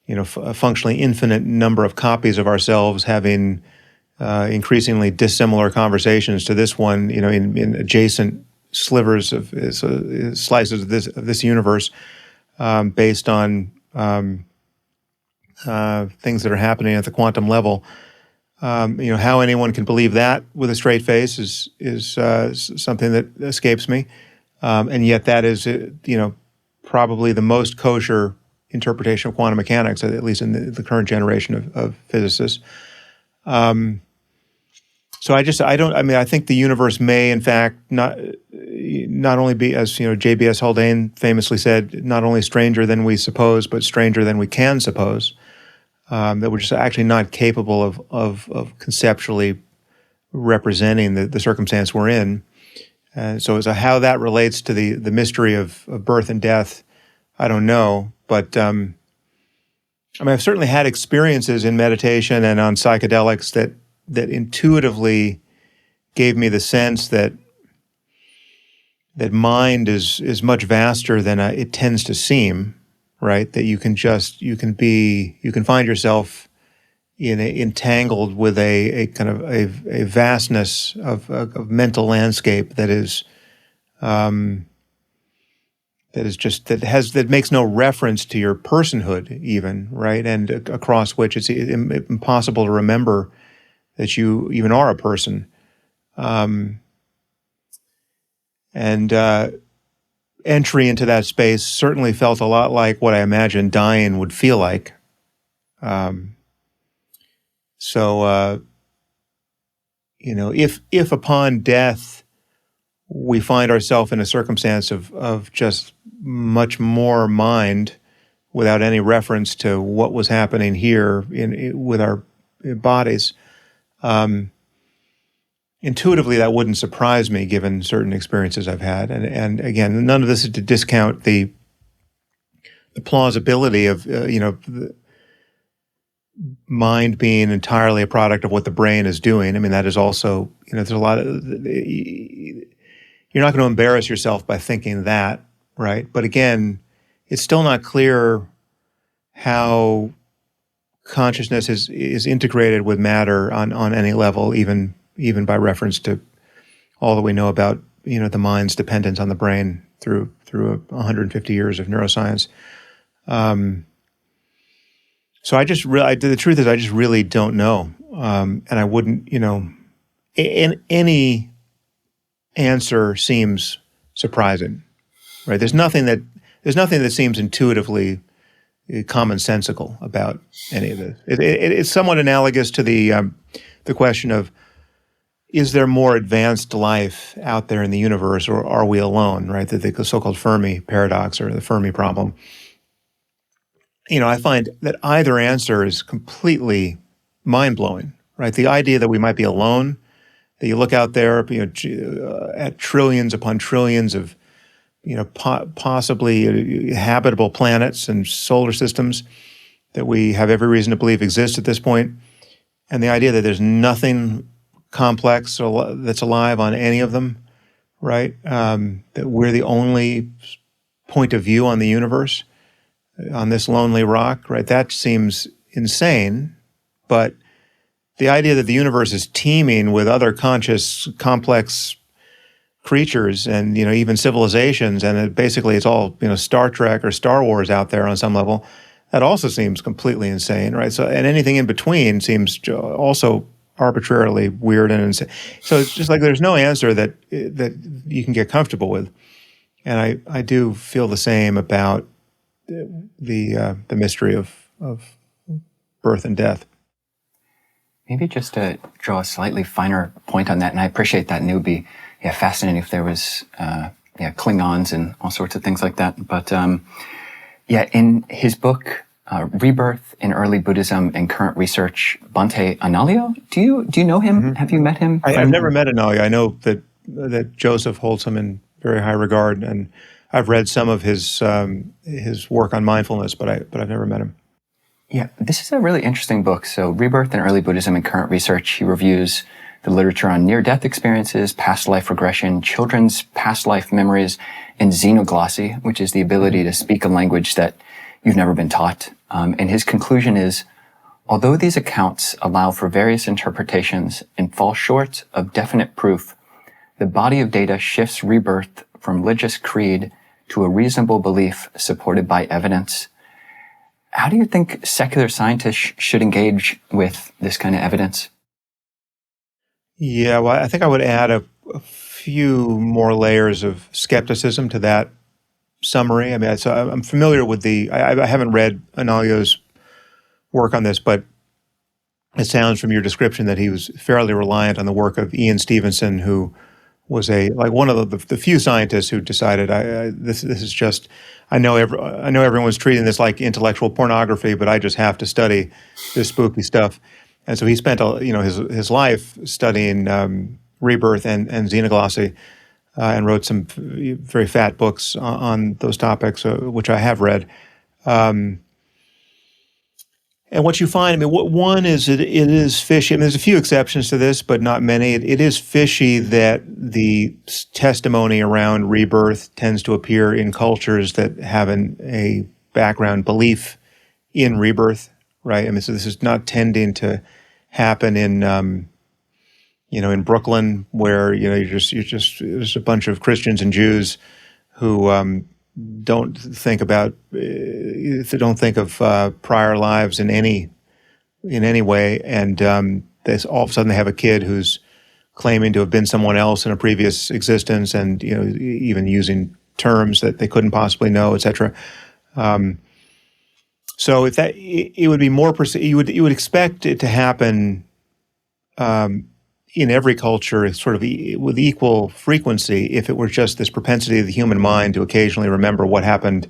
a functionally infinite number of copies of ourselves having increasingly dissimilar conversations to this one, in adjacent slivers of slices of this universe, based on things that are happening at the quantum level. How anyone can believe that with a straight face is something that escapes me, and yet that is probably the most kosher interpretation of quantum mechanics, at least in the current generation of physicists. So I think the universe may, in fact, not only be, as J.B.S. Haldane famously said, not only stranger than we suppose, but stranger than we can suppose. That we're just actually not capable of conceptually representing the circumstance we're in. So as to how that relates to the mystery of birth and death, I don't know. But I've certainly had experiences in meditation and on psychedelics that intuitively gave me the sense that mind is much vaster than it tends to seem, right? That you can find yourself entangled with a kind of a vastness of mental landscape that makes no reference to your personhood even, right? And across which it's impossible to remember that you even are a person. Entry into that space certainly felt a lot like what I imagined dying would feel like. If upon death we find ourselves in a circumstance of just much more mind without any reference to what was happening here with our bodies, intuitively that wouldn't surprise me given certain experiences I've had. And again, none of this is to discount the plausibility of the mind being entirely a product of what the brain is doing. I mean, that is also, there's a lot of, you're not going to embarrass yourself by thinking that, right? But again, it's still not clear how consciousness is integrated with matter on any level, even by reference to all that we know about the mind's dependence on the brain through 150 years of neuroscience. So the truth is I just really don't know, and I wouldn't any answer seems surprising, right? There's nothing that seems intuitively commonsensical about any of this. It's somewhat analogous to the question of, is there more advanced life out there in the universe, or are we alone, right? The so-called Fermi paradox or the Fermi problem. I find that either answer is completely mind-blowing, right? The idea that we might be alone, that you look out there, at trillions upon trillions of, possibly habitable planets and solar systems that we have every reason to believe exist at this point, and the idea that there's nothing complex that's alive on any of them, right? That we're the only point of view on the universe, on this lonely rock, right? That seems insane, but the idea that the universe is teeming with other conscious, complex creatures and, even civilizations, and basically it's all, Star Trek or Star Wars out there on some level, that also seems completely insane, right? So, and anything in between seems also arbitrarily weird and insane. So it's just like there's no answer that you can get comfortable with. And I do feel the same about the mystery of birth and death.
Maybe just to draw a slightly finer point on that, and I appreciate that, and it would be fascinating if there was Klingons and all sorts of things like that. But in his book, Rebirth in Early Buddhism and Current Research, Bhante Analayo, do you know him? Mm-hmm. Have you met him?
I've never met Analayo. I know that Joseph holds him in very high regard, and I've read some of his work on mindfulness, but I've never met him.
Yeah, this is a really interesting book. So Rebirth in Early Buddhism and Current Research, he reviews the literature on near-death experiences, past life regression, children's past life memories, and xenoglossy, which is the ability to speak a language that you've never been taught. And his conclusion is, although these accounts allow for various interpretations and fall short of definite proof, the body of data shifts rebirth from religious creed to a reasonable belief supported by evidence. How do you think secular scientists should engage with this kind of evidence?
Yeah, well, I think I would add a few more layers of skepticism to that summary. I mean, I'm familiar with I haven't read Analayo's work on this, but it sounds from your description that he was fairly reliant on the work of Ian Stevenson, who was one of the few scientists who decided this is just, I know everyone's treating this like intellectual pornography, but I just have to study this spooky stuff. And so he spent his life studying rebirth and xenoglossy, and wrote some very fat books on those topics, which I have read. And what you find, I mean, one is it is fishy. I mean, there's a few exceptions to this, but not many. It is fishy that the testimony around rebirth tends to appear in cultures that have a background belief in rebirth, right? I mean, so this is not tending to happen in, in Brooklyn, where there's a bunch of Christians and Jews who don't think of prior lives in any way, and all of a sudden they have a kid who's claiming to have been someone else in a previous existence, and even using terms that they couldn't possibly know, etc. So if that, it would be more you would expect it to happen in every culture, sort of with equal frequency, if it were just this propensity of the human mind to occasionally remember what happened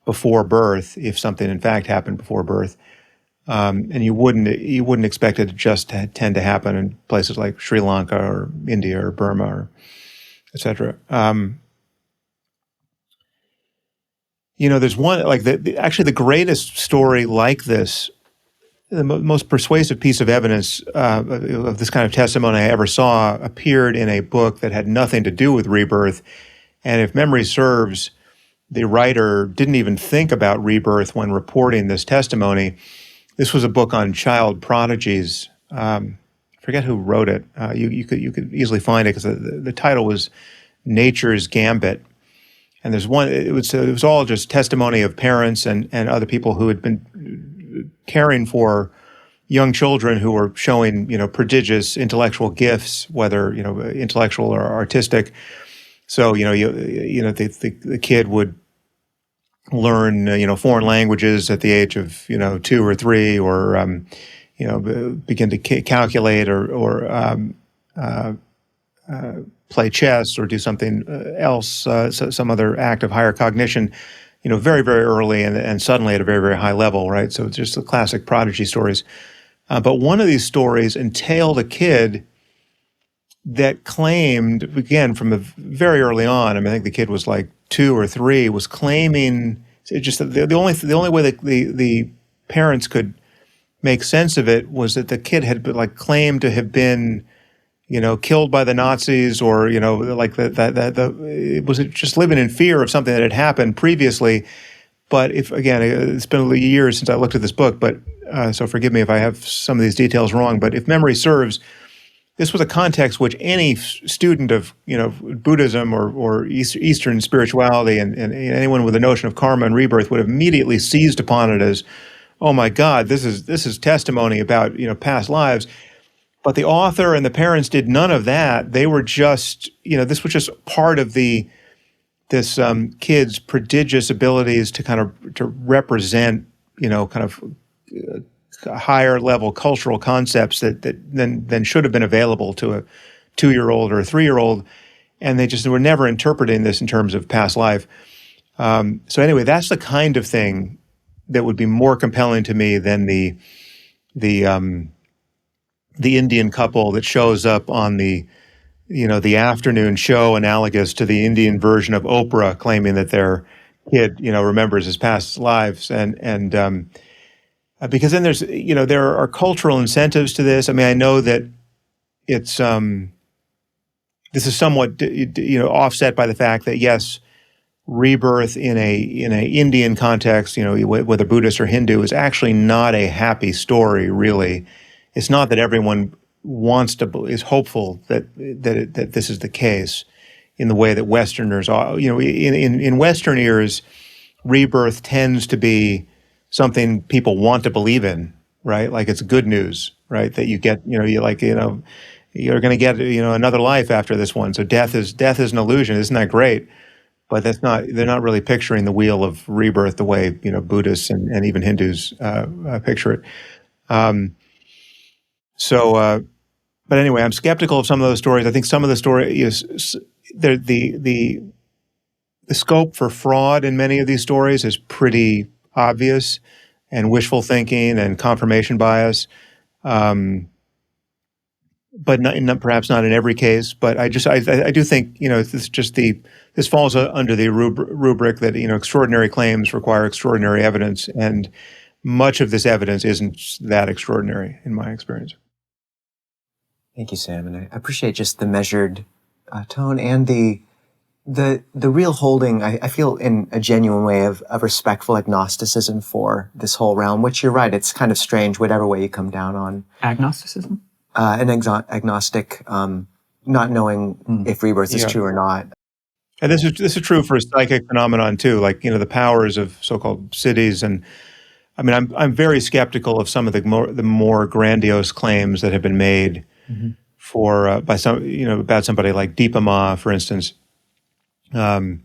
before birth, if something in fact happened before birth, and you wouldn't expect it to just tend to happen in places like Sri Lanka or India or Burma or etc. There's one actually the greatest story like this. The most persuasive piece of evidence of this kind of testimony I ever saw appeared in a book that had nothing to do with rebirth. And if memory serves, the writer didn't even think about rebirth when reporting this testimony. This was a book on child prodigies. I forget who wrote it. You could easily find it because the title was Nature's Gambit. And there's one. It was all just testimony of parents and other people who had been caring for young children who were showing, prodigious intellectual gifts, whether, intellectual or artistic. So, the kid would learn, foreign languages at the age of, 2 or 3, or, begin to calculate or play chess or do something else, some other act of higher cognition, very, very early and suddenly at a very, very high level, right? So it's just the classic prodigy stories. But one of these stories entailed a kid that claimed, again, from very early on, I think the kid was like 2 or 3, was claiming, just the only way that the parents could make sense of it was that the kid had claimed to have been, killed by the Nazis, or like was it just living in fear of something that had happened previously. But if, again, it's been years since I looked at this book, but so forgive me if I have some of these details wrong, but if memory serves, this was a context which any student of Buddhism or Eastern spirituality and anyone with a notion of karma and rebirth would have immediately seized upon it as, oh my God, this is testimony about past lives. But the author and the parents did none of that. They were just, this was just part of this kid's prodigious abilities to represent, higher level cultural concepts that then should have been available to a 2-year-old or a 3-year-old, and they just were never interpreting this in terms of past life. So anyway, that's the kind of thing that would be more compelling to me than the Indian couple that shows up on the afternoon show, analogous to the Indian version of Oprah, claiming that their kid, remembers his past lives, and because then there's, there are cultural incentives to this. I mean, I know that it's this is somewhat, offset by the fact that yes, rebirth in a Indian context, whether Buddhist or Hindu, is actually not a happy story. Really, it's not that everyone is hopeful that this is the case in the way that Westerners are. In Western ears, rebirth tends to be something people want to believe in, right? Like it's good news, right? That you get, you're going to get, another life after this one. So death is an illusion. Isn't that great? But they're not really picturing the wheel of rebirth the way, Buddhists and even Hindus picture it. But anyway, I'm skeptical of some of those stories. I think some of the stories, the scope for fraud in many of these stories is pretty obvious, and wishful thinking and confirmation bias, but perhaps not in every case. But I do think this falls under the rubric that extraordinary claims require extraordinary evidence, and much of this evidence isn't that extraordinary in my experience.
Thank you, Sam, and I appreciate just the measured tone and the real holding, I feel, in a genuine way of respectful agnosticism for this whole realm, which you're right, it's kind of strange, whatever way you come down on.
Agnosticism?
An agnostic, not knowing if rebirth is true or not.
And this is true for psychic phenomenon too, like, the powers of so-called cities. And I mean, I'm very skeptical of some of the more grandiose claims that have been made by some, about somebody like Nibbāna, for instance. And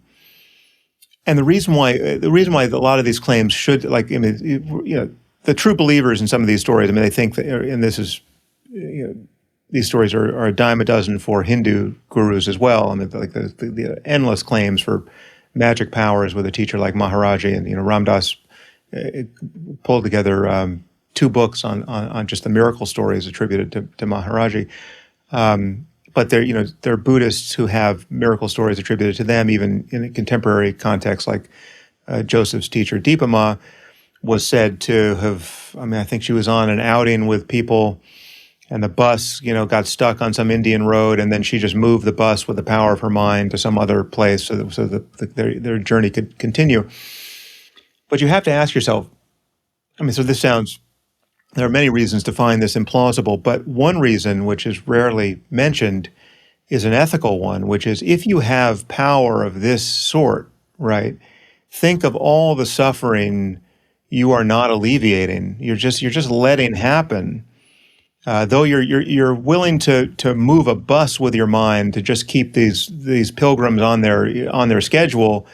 the reason why a lot of these claims should, the true believers in some of these stories, they think that, and this is, these stories are a dime a dozen for Hindu gurus as well. I mean, like the endless claims for magic powers with a teacher like Maharaji, and Ram Dass pulled together 2 books on just the miracle stories attributed to Maharaji. But there are Buddhists who have miracle stories attributed to them, even in a contemporary context, like Joseph's teacher Nibbāna was said to have. I think she was on an outing with people, and the bus, got stuck on some Indian road, and then she just moved the bus with the power of her mind to some other place, so that their journey could continue. But you have to ask yourself. So there are many reasons to find this implausible, but one reason, which is rarely mentioned, is an ethical one, which is if you have power of this sort, right, think of all the suffering you are not alleviating. You're just letting happen. Though you're willing to move a bus with your mind to just keep these pilgrims on their schedule,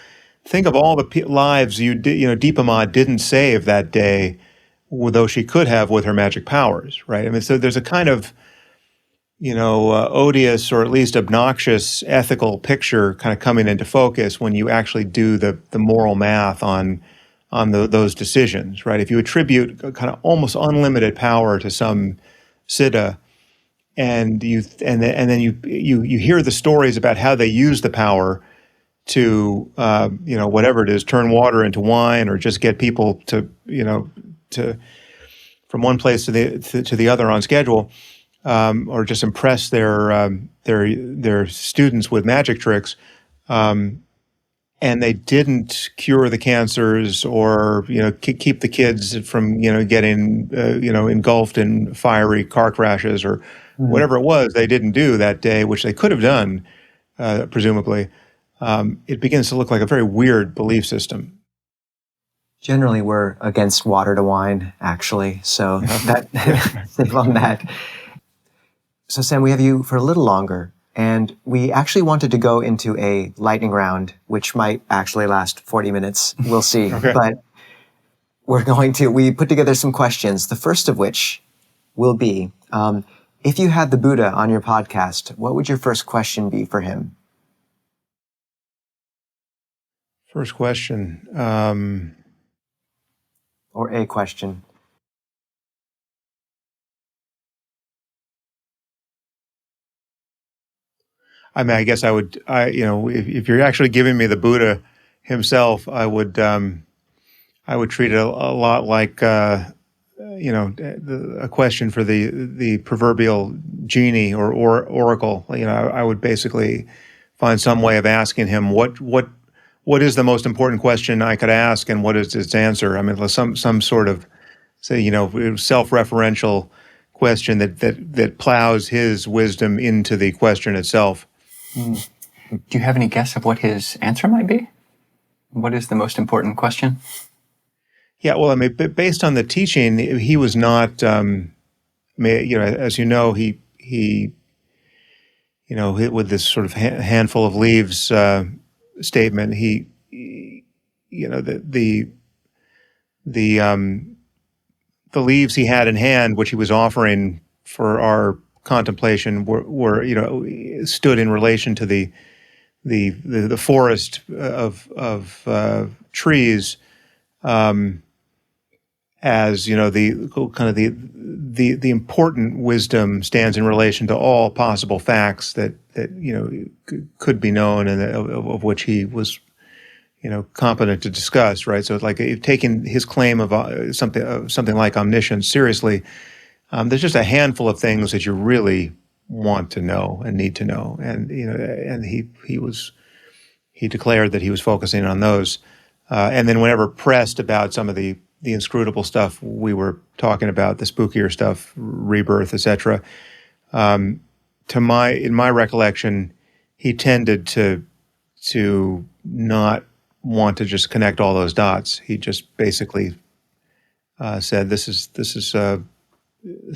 think of all the lives Nibbāna didn't save that day, though she could have with her magic powers, right? So there's a kind of, odious or at least obnoxious ethical picture kind of coming into focus when you actually do the moral math on those decisions, right? If you attribute a kind of almost unlimited power to some siddha, and then you hear the stories about how they use the power to whatever it is, turn water into wine, or just get people to from one place to the other on schedule. or just impress their students with magic tricks, and they didn't cure the cancers or keep the kids from getting engulfed in fiery car crashes or whatever it was they didn't do that day, which they could have done presumably. It begins to look like a very weird belief system.
Generally, we're against water to wine, actually. So that save on that. So Sam, we have you for a little longer. And we actually wanted to go into a lightning round, which might actually last 40 minutes. We'll see.
Okay.
But we put together some questions, the first of which will be, if you had the Buddha on your podcast, what would your first question be for him?
First question.
Or a question.
I mean, I guess I would, if you're actually giving me the Buddha himself, I would treat it a lot like, a question for the proverbial genie or oracle. I would basically find some way of asking him what is the most important question I could ask, and what is its answer. I mean, some sort of, say, self-referential question that plows his wisdom into the question itself.
Do you have any guess of what his answer might be? What is the most important question?
Yeah, well, I mean, based on the teaching, he was not. As you know, he with this sort of handful of leaves statement, the leaves he had in hand, which he was offering for our contemplation, were stood in relation to the forest of trees, as the important wisdom stands in relation to all possible facts that could be known and of which he was competent to discuss, right? So it's like taking his claim of something like omniscience seriously. There's just a handful of things that you really want to know and need to know, and he declared that he was focusing on those, and then whenever pressed about some of the inscrutable stuff we were talking about, the spookier stuff, rebirth, etc., in my recollection, he tended to not want to just connect all those dots. He just basically said, "This is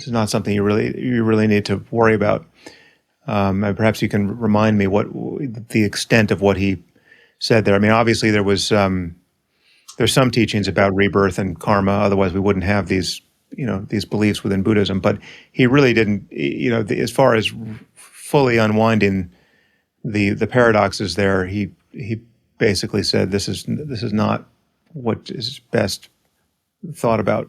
not something you really need to worry about." And perhaps you can remind me what the extent of what he said there. I mean, obviously there's some teachings about rebirth and karma. Otherwise, we wouldn't have these beliefs within Buddhism. But he really didn't. As far as fully unwinding the paradoxes there, he basically said this is not what is best thought about.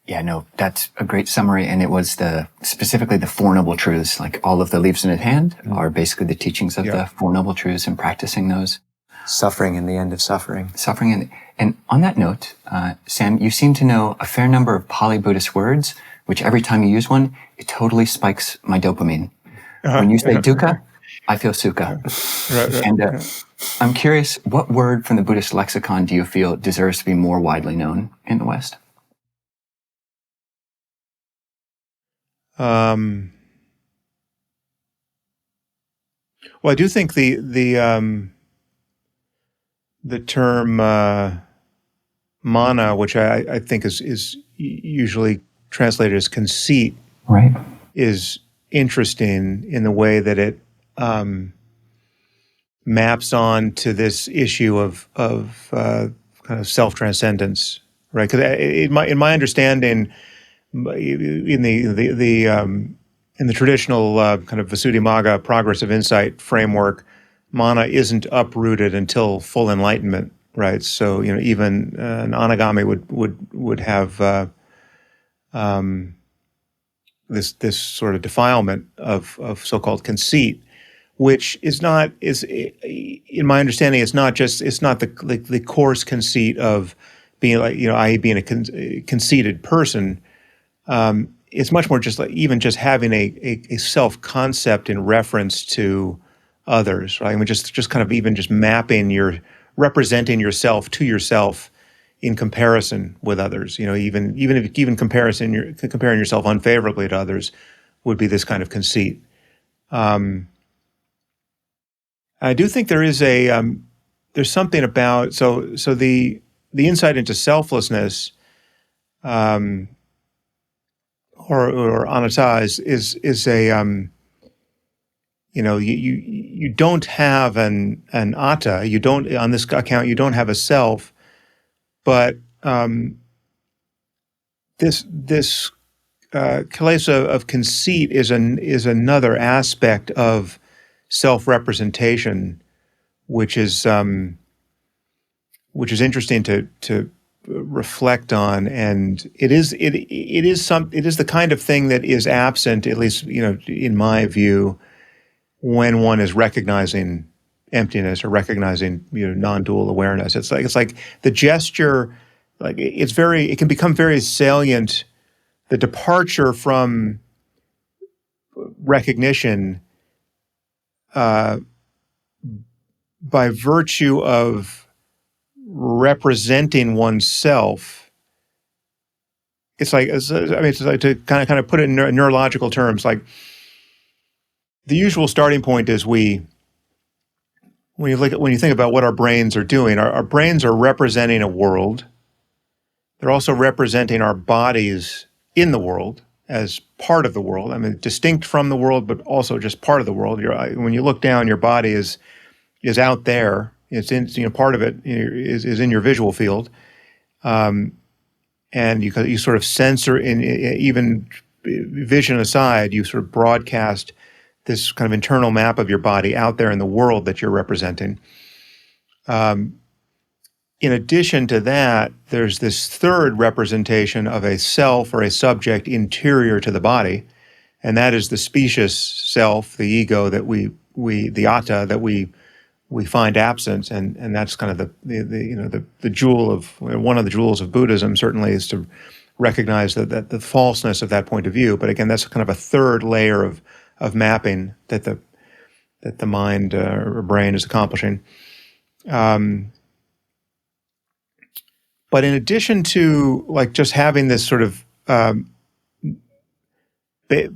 Yeah, no, that's a great summary. And it was specifically the Four Noble Truths, like all of the leaves in his hand are basically the teachings of the Four Noble Truths and practicing those.
Suffering and the end of suffering.
And on that note, Sam, you seem to know a fair number of Pāli Buddhist words, which every time you use one, it totally spikes my dopamine. When you say dukkha, I feel sukha.
Right.
And I'm curious, what word from the Buddhist lexicon do you feel deserves to be more widely known in the West?
Well, I do think the term mana, which I think is usually translated as conceit,
right,
is interesting in the way that it maps on to this issue of kind of self-transcendence, right? Because in my understanding, in the traditional kind of Visuddhimagga progressive insight framework, mana isn't uprooted until full enlightenment, right? So even an anagami would have this sort of defilement of so-called conceit, which is in my understanding, it's not the coarse conceit of being like, i.e. being a conceited person. it's much more just like even just having a self-concept in reference to others, right? I mean, just kind of even just representing yourself to yourself in comparison with others. Even comparing yourself unfavorably to others would be this kind of conceit. I do think there is there's something about the insight into selflessness, or anatta is a you don't have an atta, you don't, on this account, you don't have a self, but this kilesa of conceit is another aspect of self-representation, which is interesting to reflect on, and it is the kind of thing that is absent, at least in my view, when one is recognizing emptiness or recognizing non-dual awareness. It's like the gesture, like it can become very salient. The departure from recognition by virtue of representing oneself. It's like to kind of put it in neurological terms, like the usual starting point is when you think about what our brains are doing, our brains are representing a world. They're also representing our bodies in the world as part of the world. I mean, distinct from the world, but also just part of the world. When you look down, your body is out there. It's in, part of it is in your visual field, and you sort of censor, even vision aside, you sort of broadcast this kind of internal map of your body out there in the world that you're representing. In addition to that, there's this third representation of a self or a subject interior to the body, and that is the specious self, the ego that the atta that we find absent, and that's kind of the jewel of, one of the jewels of Buddhism, certainly, is to recognize that the falseness of that point of view. But again, that's kind of a third layer of mapping that the mind or brain is accomplishing. But in addition to like just having this sort of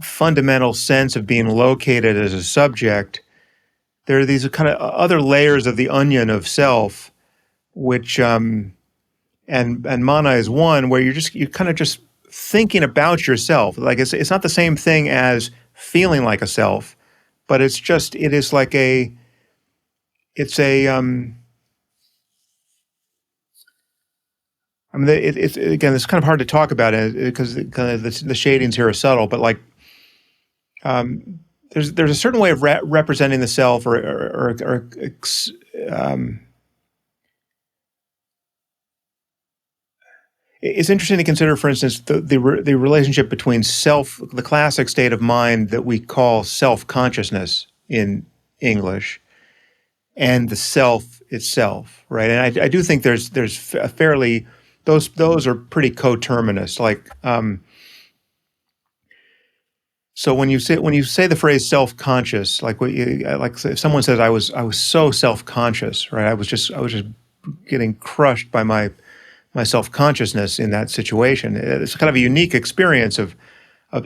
fundamental sense of being located as a subject, there are these kind of other layers of the onion of self, which and mana is one, where you're kind of just thinking about yourself. Like it's not the same thing as feeling like a self, but it's again, it's kind of hard to talk about it because kind of the shadings here are subtle, but like there's a certain way of representing the self, it's interesting to consider, for instance, the relationship between the classic state of mind that we call self-consciousness in English, and the self itself, right? And I do think there's a fairly those are pretty coterminous. Like, so when you say the phrase self-conscious, like if someone says I was so self-conscious, right? I was just getting crushed by my self-consciousness in that situation. It's kind of a unique experience of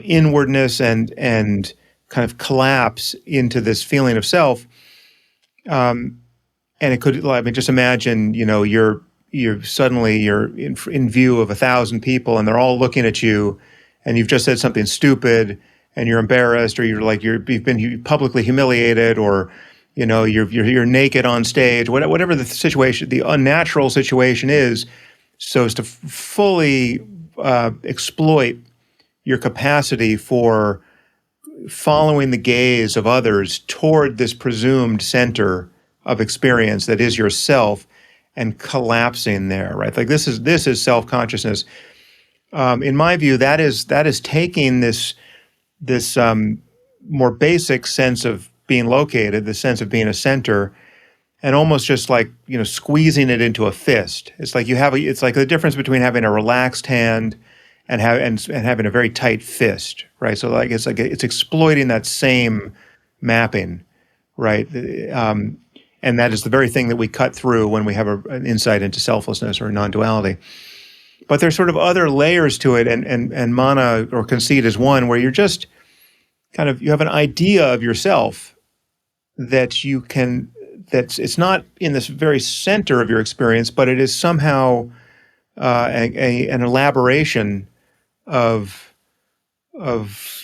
inwardness and kind of collapse into this feeling of self. And it could, I mean, just imagine, you're suddenly in view of 1,000 people and they're all looking at you, and you've just said something stupid and you're embarrassed, or you've been publicly humiliated, or you're naked on stage, whatever the situation, the unnatural situation is, so as to fully exploit your capacity for following the gaze of others toward this presumed center of experience that is yourself, and collapsing there, right? Like this is self-consciousness. In my view, that is taking this more basic sense of being located, the sense of being a center, and almost just like squeezing it into a fist. It's like it's like the difference between having a relaxed hand and having a very tight fist, right? So it's exploiting that same mapping, right? And that is the very thing that we cut through when we have an insight into selflessness or non-duality. But there's sort of other layers to it, and mana or conceit is one where you're just you have an idea of yourself that it's not in this very center of your experience, but it is somehow an elaboration of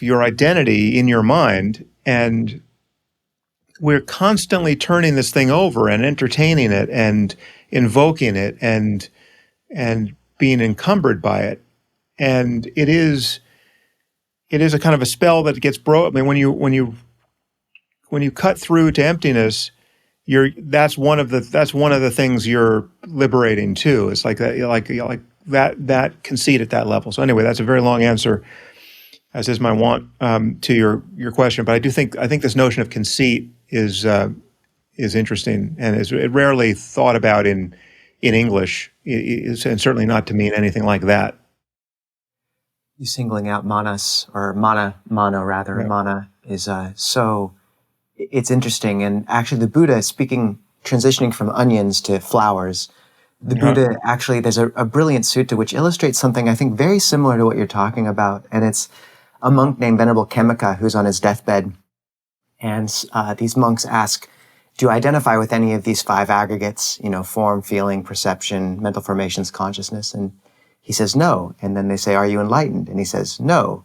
your identity in your mind, and we're constantly turning this thing over and entertaining it and invoking it and being encumbered by it, and it is a kind of a spell that gets broken. I mean, when you cut through to emptiness, that's one of the things you're liberating too. It's like that conceit at that level. So anyway, that's a very long answer, as is my want, to your question. But I think this notion of conceit is interesting and is rarely thought about in English, and certainly not to mean anything like that.
You singling out manas, or mana rather,
Yeah.
mana is so, it's interesting. And actually the Buddha, transitioning from onions to flowers, the Buddha actually, there's a brilliant sutta which illustrates something I think very similar to what you're talking about. And it's a monk named Venerable Khemika who's on his deathbed. And these monks ask, do you identify with any of these 5 aggregates, form, feeling, perception, mental formations, consciousness? And he says, no. And then they say, are you enlightened? And he says, no.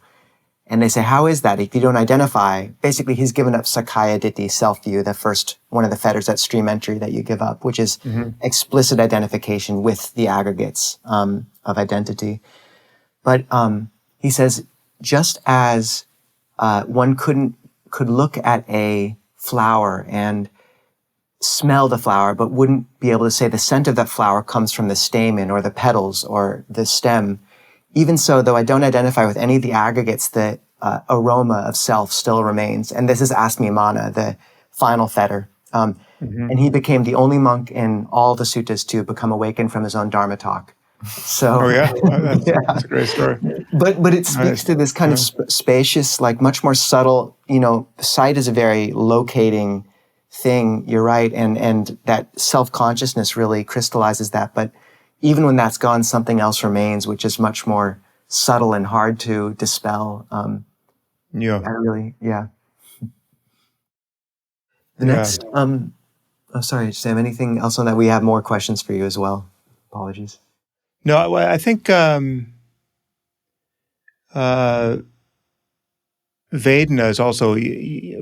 And they say, how is that? If you don't identify, basically he's given up Sakkaya Ditthi, self-view, the first one of the fetters, that stream entry that you give up, which is explicit identification with the aggregates of identity. But he says, just as one could look at a flower and smell the flower, but wouldn't be able to say the scent of that flower comes from the stamen or the petals or the stem. Even so, though I don't identify with any of the aggregates, the aroma of self still remains. And this is Asmimana, the final fetter. And he became the only monk in all the suttas to become awakened from his own Dharma talk. So,
that's a great story.
But it speaks to this kind of spacious, like much more subtle, sight is a very locating thing, you're right, and that self-consciousness really crystallizes that. But even when that's gone, something else remains, which is much more subtle and hard to dispel. The next, sorry, Sam, anything else on that? We have more questions for you as well. Apologies.
No, I think vedana is also,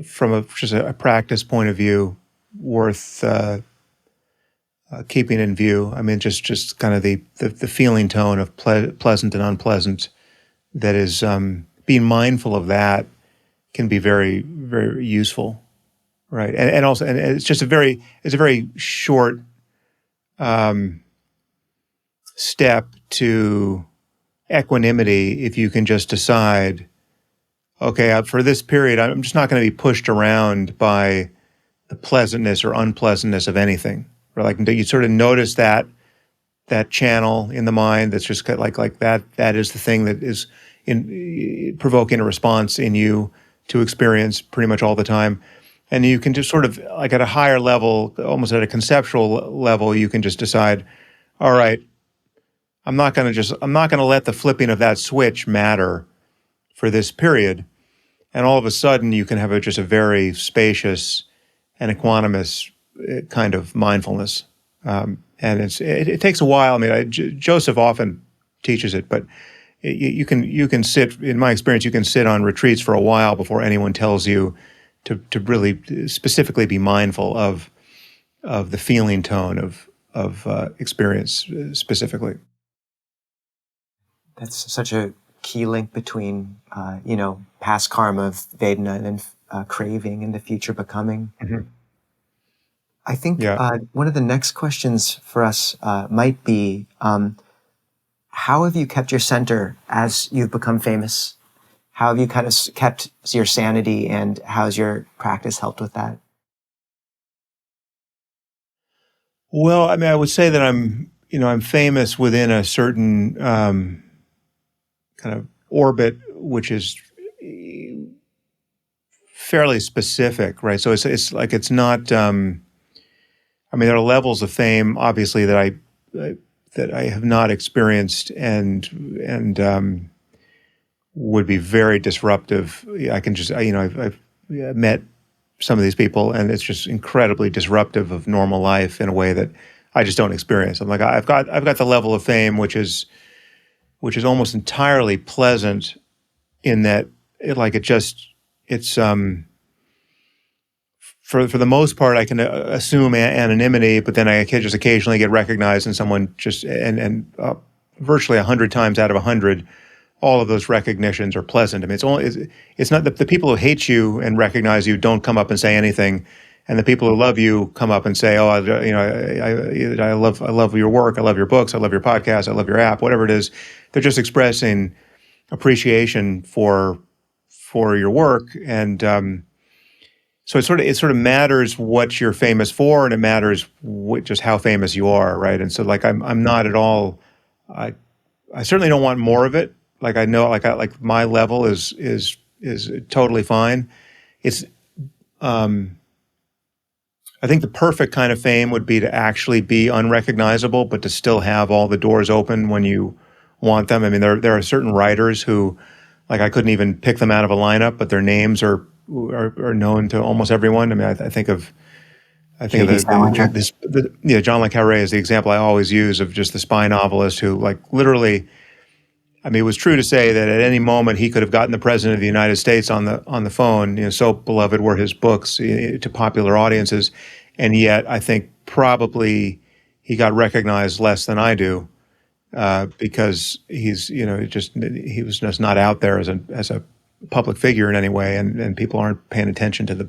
from just a practice point of view, worth keeping in view. I mean, just kind of the feeling tone of pleasant and unpleasant. That is, being mindful of that can be very, very useful, right? And also, and it's just a very short step to equanimity if you can just decide, okay, for this period, I'm just not going to be pushed around by the pleasantness or unpleasantness of anything. Or like you sort of notice that channel in the mind that's just like that is the thing that is provoking a response in you to experience pretty much all the time. And you can just sort of, like at a higher level, almost at a conceptual level, you can just decide, all right, I'm not going to let the flipping of that switch matter for this period. And all of a sudden you can have just a very spacious and equanimous kind of mindfulness. And it takes a while. I mean, Joseph often teaches it, but you can sit, in my experience, you can sit on retreats for a while before anyone tells you to really specifically be mindful of the feeling tone of experience specifically.
That's such a key link between, past karma of vedana and craving and the future becoming.
Mm-hmm.
I think one of the next questions for us might be, how have you kept your center as you've become famous? How have you kind of kept your sanity, and how's your practice helped with that?
Well, I mean, I would say that I'm famous within a certain kind of orbit, which is fairly specific, right? So it's like it's not. I mean, there are levels of fame, obviously, that I have not experienced, and would be very disruptive. I can just, I've met some of these people, and it's just incredibly disruptive of normal life in a way that I just don't experience. I'm like, I've got the level of fame, which is almost entirely pleasant, in that it's for the most part, I can assume anonymity, but then I can just occasionally get recognized, and someone just and virtually 100 times out of 100, all of those recognitions are pleasant. I mean, it's not the people who hate you and recognize you don't come up and say anything, and the people who love you come up and say, "Oh, I love your work, I love your books, I love your podcast, I love your app, whatever it is." They're just expressing appreciation for your work, and so it sort of matters what you're famous for, and it matters just how famous you are, right? And so, like, I'm not at all. I certainly don't want more of it. Like, I know, like my level is totally fine. It's I think the perfect kind of fame would be to actually be unrecognizable, but to still have all the doors open when you want them. I mean, there are certain writers who, like, I couldn't even pick them out of a lineup, but their names are known to almost everyone. I mean, I think of John le Carré is the example I always use, of just the spy novelist who, like, literally, I mean, it was true to say that at any moment he could have gotten the president of the United States on the phone. So beloved were his books to popular audiences, and yet I think probably he got recognized less than I do, because he was just not out there as a public figure in any way, and people aren't paying attention to the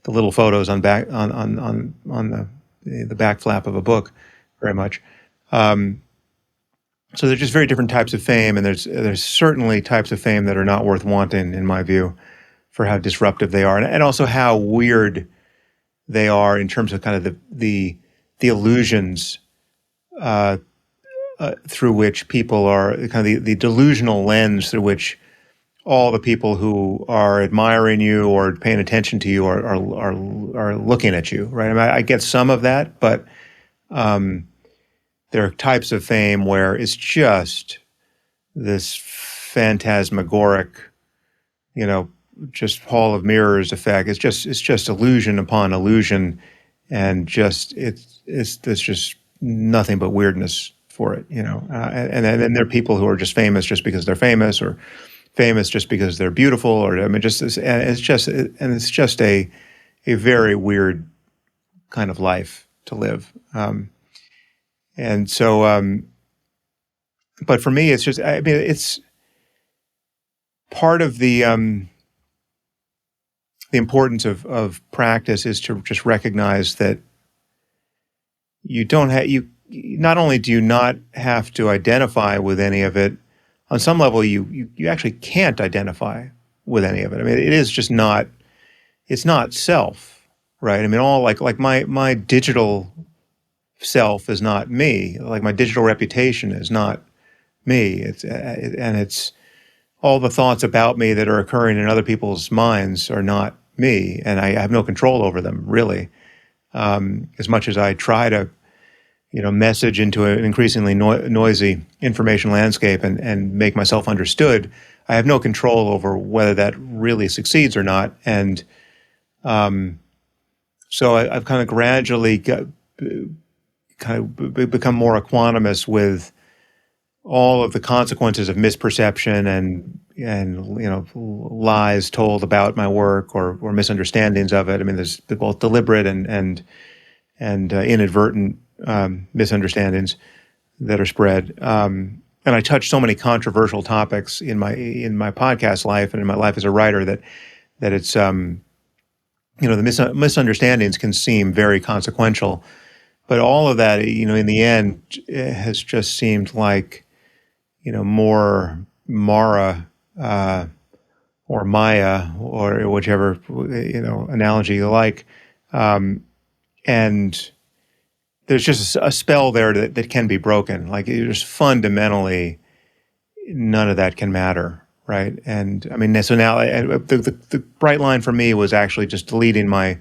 little photos on the back flap of a book very much. So they're just very different types of fame, and there's certainly types of fame that are not worth wanting, in my view, for how disruptive they are, and also how weird they are in terms of kind of the illusions through which people are, kind of the delusional lens through which all the people who are admiring you or paying attention to you are looking at you, right? I mean, I get some of that, but there are types of fame where it's just this phantasmagoric, just hall of mirrors effect. It's just illusion upon illusion, and there's just nothing but weirdness for it, and then there are people who are just famous just because they're famous, or famous just because they're beautiful, or I mean, it's just a very weird kind of life to live. And so, but for me, it's just, I mean, it's part of the importance of practice is to just recognize that not only do you not have to identify with any of it, on some level, you actually can't identify with any of it. I mean, it is just not, it's not self, right? I mean, all like my digital self is not me. Like, my digital reputation is not me. It's all the thoughts about me that are occurring in other people's minds are not me, and I have no control over them, really. As much as I try to, message into an increasingly noisy information landscape and make myself understood, I have no control over whether that really succeeds or not. And so I've kind of gradually become more equanimous with all of the consequences of misperception and lies told about my work, or misunderstandings of it. I mean, there's both deliberate and inadvertent misunderstandings that are spread. And I touch so many controversial topics in my podcast life and in my life as a writer that it's the misunderstandings can seem very consequential. But all of that, in the end, has just seemed like, more Mara or Maya, or whichever analogy you like, and there's just a spell there that can be broken. Like, just fundamentally, none of that can matter, right? And I mean, so now the bright line for me was actually just deleting my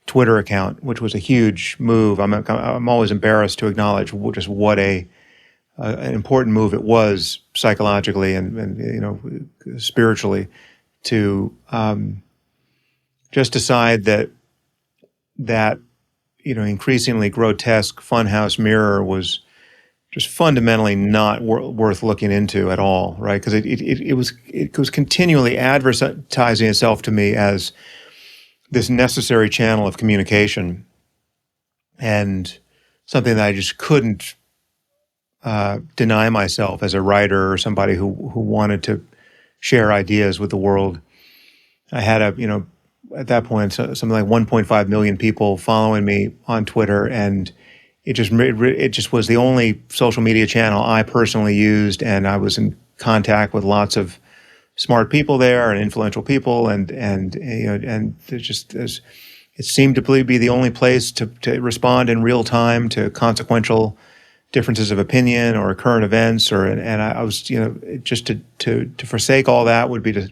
Twitter account, which was a huge move. I'm always embarrassed to acknowledge just what an important move it was psychologically and spiritually to just decide that increasingly grotesque funhouse mirror was just fundamentally not worth looking into at all, right? Because it was continually advertising itself to me as this necessary channel of communication, and something that I just couldn't deny myself as a writer or somebody who wanted to share ideas with the world. I had at that point something like 1.5 million people following me on Twitter, and it just was the only social media channel I personally used, and I was in contact with lots of smart people there and influential people, and it seemed to be the only place to respond in real time to consequential differences of opinion or current events, and I was just to forsake all that would be to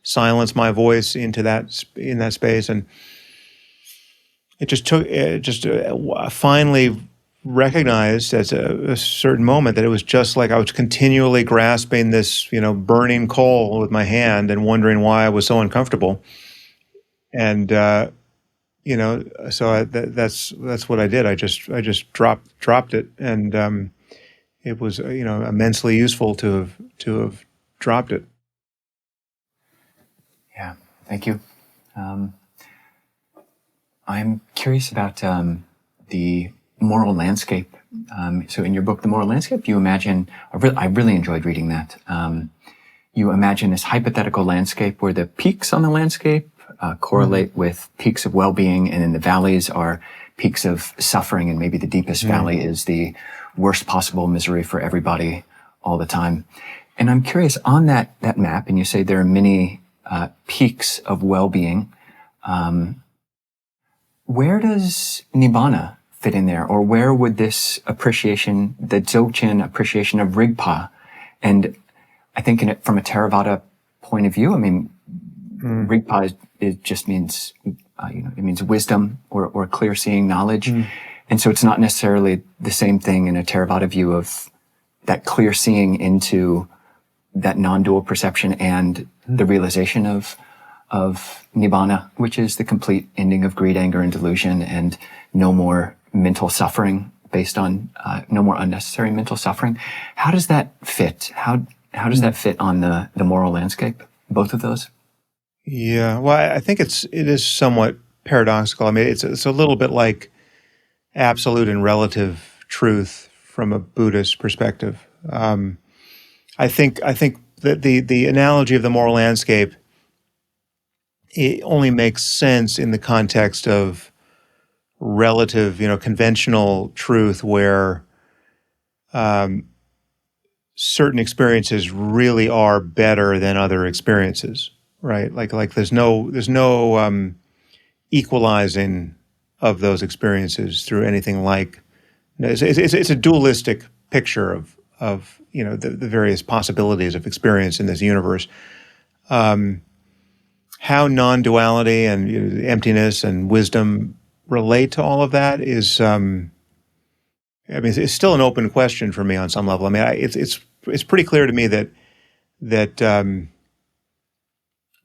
silence my voice in that space, and I finally recognized at a certain moment that it was just like I was continually grasping this burning coal with my hand and wondering why I was so uncomfortable, and so that's what I did. I just dropped it, and it was immensely useful to have dropped it.
Yeah, thank you. I'm curious about the moral landscape. So in your book, The Moral Landscape, you imagine, I really enjoyed reading that. You imagine this hypothetical landscape where the peaks on the landscape correlate with peaks of well-being, and then the valleys are peaks of suffering, and maybe the deepest valley is the worst possible misery for everybody all the time. And I'm curious, on that map, and you say there are many peaks of well-being, where does Nibbāna fit in there? Or where would this appreciation, the Dzogchen appreciation of Rigpa, and I think from a Theravada point of view, I mean, Rigpa it just means, it means wisdom or clear seeing knowledge. And so it's not necessarily the same thing in a Theravada view of that clear seeing into that non-dual perception and the realization of Nibbāna, which is the complete ending of greed, anger, and delusion, and no more mental suffering based on, no more unnecessary mental suffering. How does that fit? How does that fit on the moral landscape? Both of those?
Yeah, well, I think it is somewhat paradoxical. I mean, it's a little bit like absolute and relative truth from a Buddhist perspective. I think that the analogy of the moral landscape, it only makes sense in the context of relative, conventional truth, where certain experiences really are better than other experiences, right? Like there's no equalizing of those experiences through anything like. It's a dualistic picture of the various possibilities of experience in this universe. How non-duality and emptiness and wisdom relate to all of that is, it's still an open question for me on some level. I mean, it's pretty clear to me that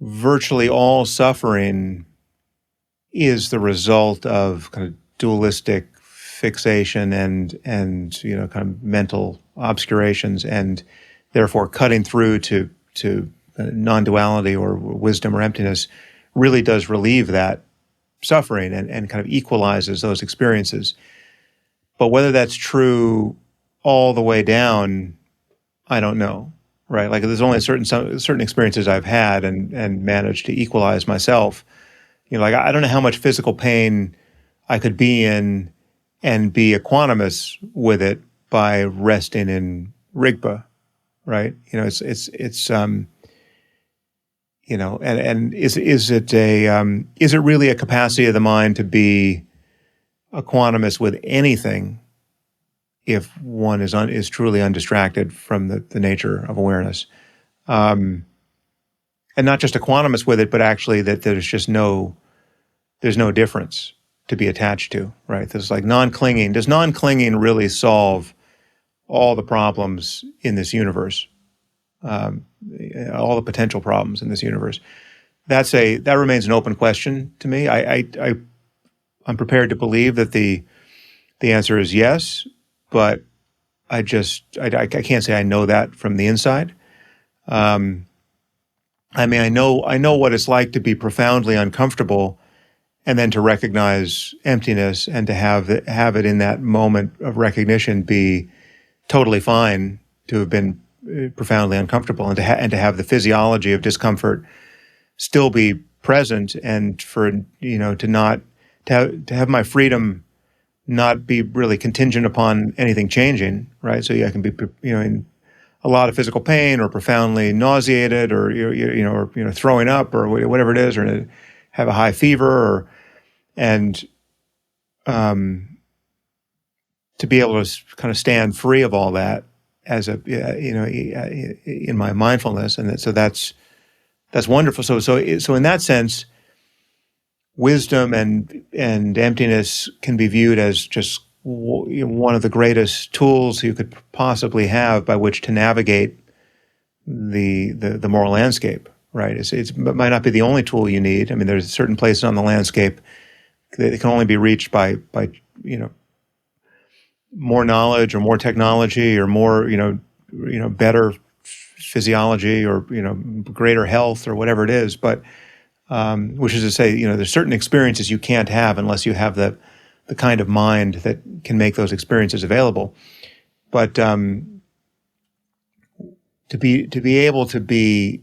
virtually all suffering is the result of kind of dualistic fixation and kind of mental obscurations, and therefore cutting through to non-duality or wisdom or emptiness really does relieve that suffering and kind of equalizes those experiences. But whether that's true all the way down, I don't know, right? Like there's only certain experiences I've had and managed to equalize myself. Like I don't know how much physical pain I could be in and be equanimous with it by resting in Rigpa, right? It's and is it really a capacity of the mind to be equanimous with anything if one is truly undistracted from the nature of awareness. And not just equanimous with it, but actually that there's no difference to be attached to, right? There's like non-clinging. Does non-clinging really solve all the problems in this universe? All the potential problems in this universe? That remains an open question to me. I'm prepared to believe that the answer is yes, but I can't say I know that from the inside. I know what it's like to be profoundly uncomfortable, and then to recognize emptiness and to have it in that moment of recognition be totally fine to have been profoundly uncomfortable, and to have the physiology of discomfort still be present, and for to have my freedom not be really contingent upon anything changing, right? So I can be in a lot of physical pain, or profoundly nauseated, or or throwing up, or whatever it is, or have a high fever, and to be able to kind of stand free of all that as in my mindfulness, and so that's wonderful. So in that sense, wisdom and emptiness can be viewed as just one of the greatest tools you could possibly have by which to navigate the moral landscape, right? It might not be the only tool you need. I mean, there's certain places on the landscape that can only be reached by more knowledge, or more technology, or more better physiology, or greater health, or whatever it is. But which is to say, there's certain experiences you can't have unless you have the kind of mind that can make those experiences available. But to be able to be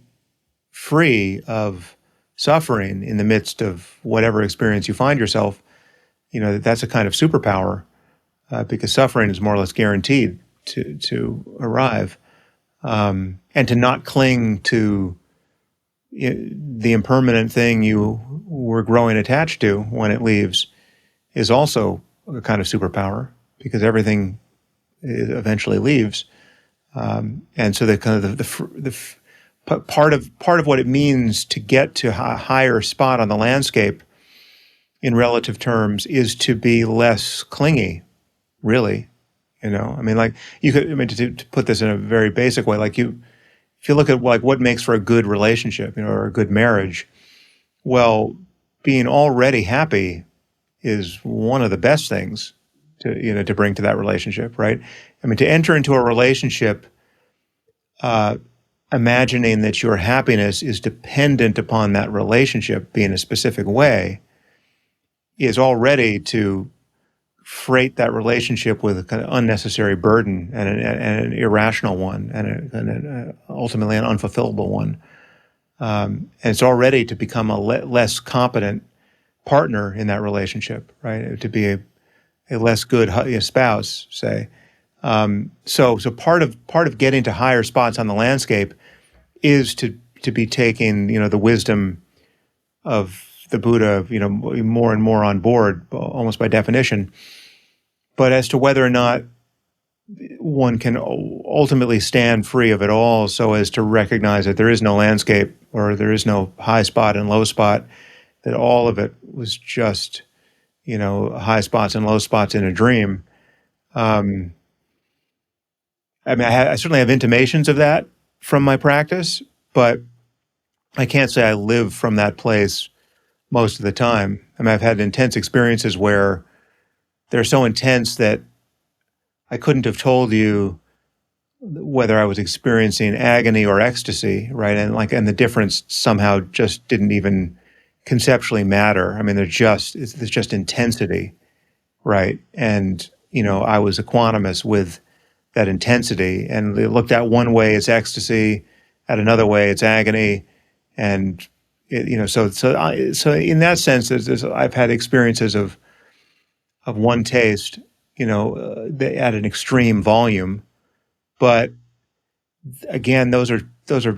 free of suffering in the midst of whatever experience you find yourself, that's a kind of superpower, because suffering is more or less guaranteed to arrive, and to not cling to the impermanent thing you were growing attached to when it leaves is also a kind of superpower, because everything eventually leaves, and so the kind of the part of what it means to get to a higher spot on the landscape in relative terms is to be less clingy, really. Like you could, to put this in a very basic way, like if you look at like what makes for a good relationship, or a good marriage, well, being already happy is one of the best things to bring to that relationship, right? To enter into a relationship imagining that your happiness is dependent upon that relationship being a specific way is already to freight that relationship with a kind of unnecessary burden, and an irrational one, and ultimately an unfulfillable one. And it's already to become a less competent partner in that relationship, right? To be a less good spouse, say. So part of getting to higher spots on the landscape is to be taking the wisdom of the Buddha more and more on board, almost by definition. But as to whether or not one can ultimately stand free of it all, so as to recognize that there is no landscape, or there is no high spot and low spot, that all of it was just high spots and low spots in a dream. I certainly have intimations of that from my practice, but I can't say I live from that place most of the time. I've had intense experiences where they're so intense that I couldn't have told you whether I was experiencing agony or ecstasy, right? And the difference somehow just didn't even conceptually matter. It's just intensity, right? And I was equanimous with that intensity, and it looked at one way it's ecstasy, at another way it's agony, and so in that sense, I've had experiences of one taste, at an extreme volume, but again, those are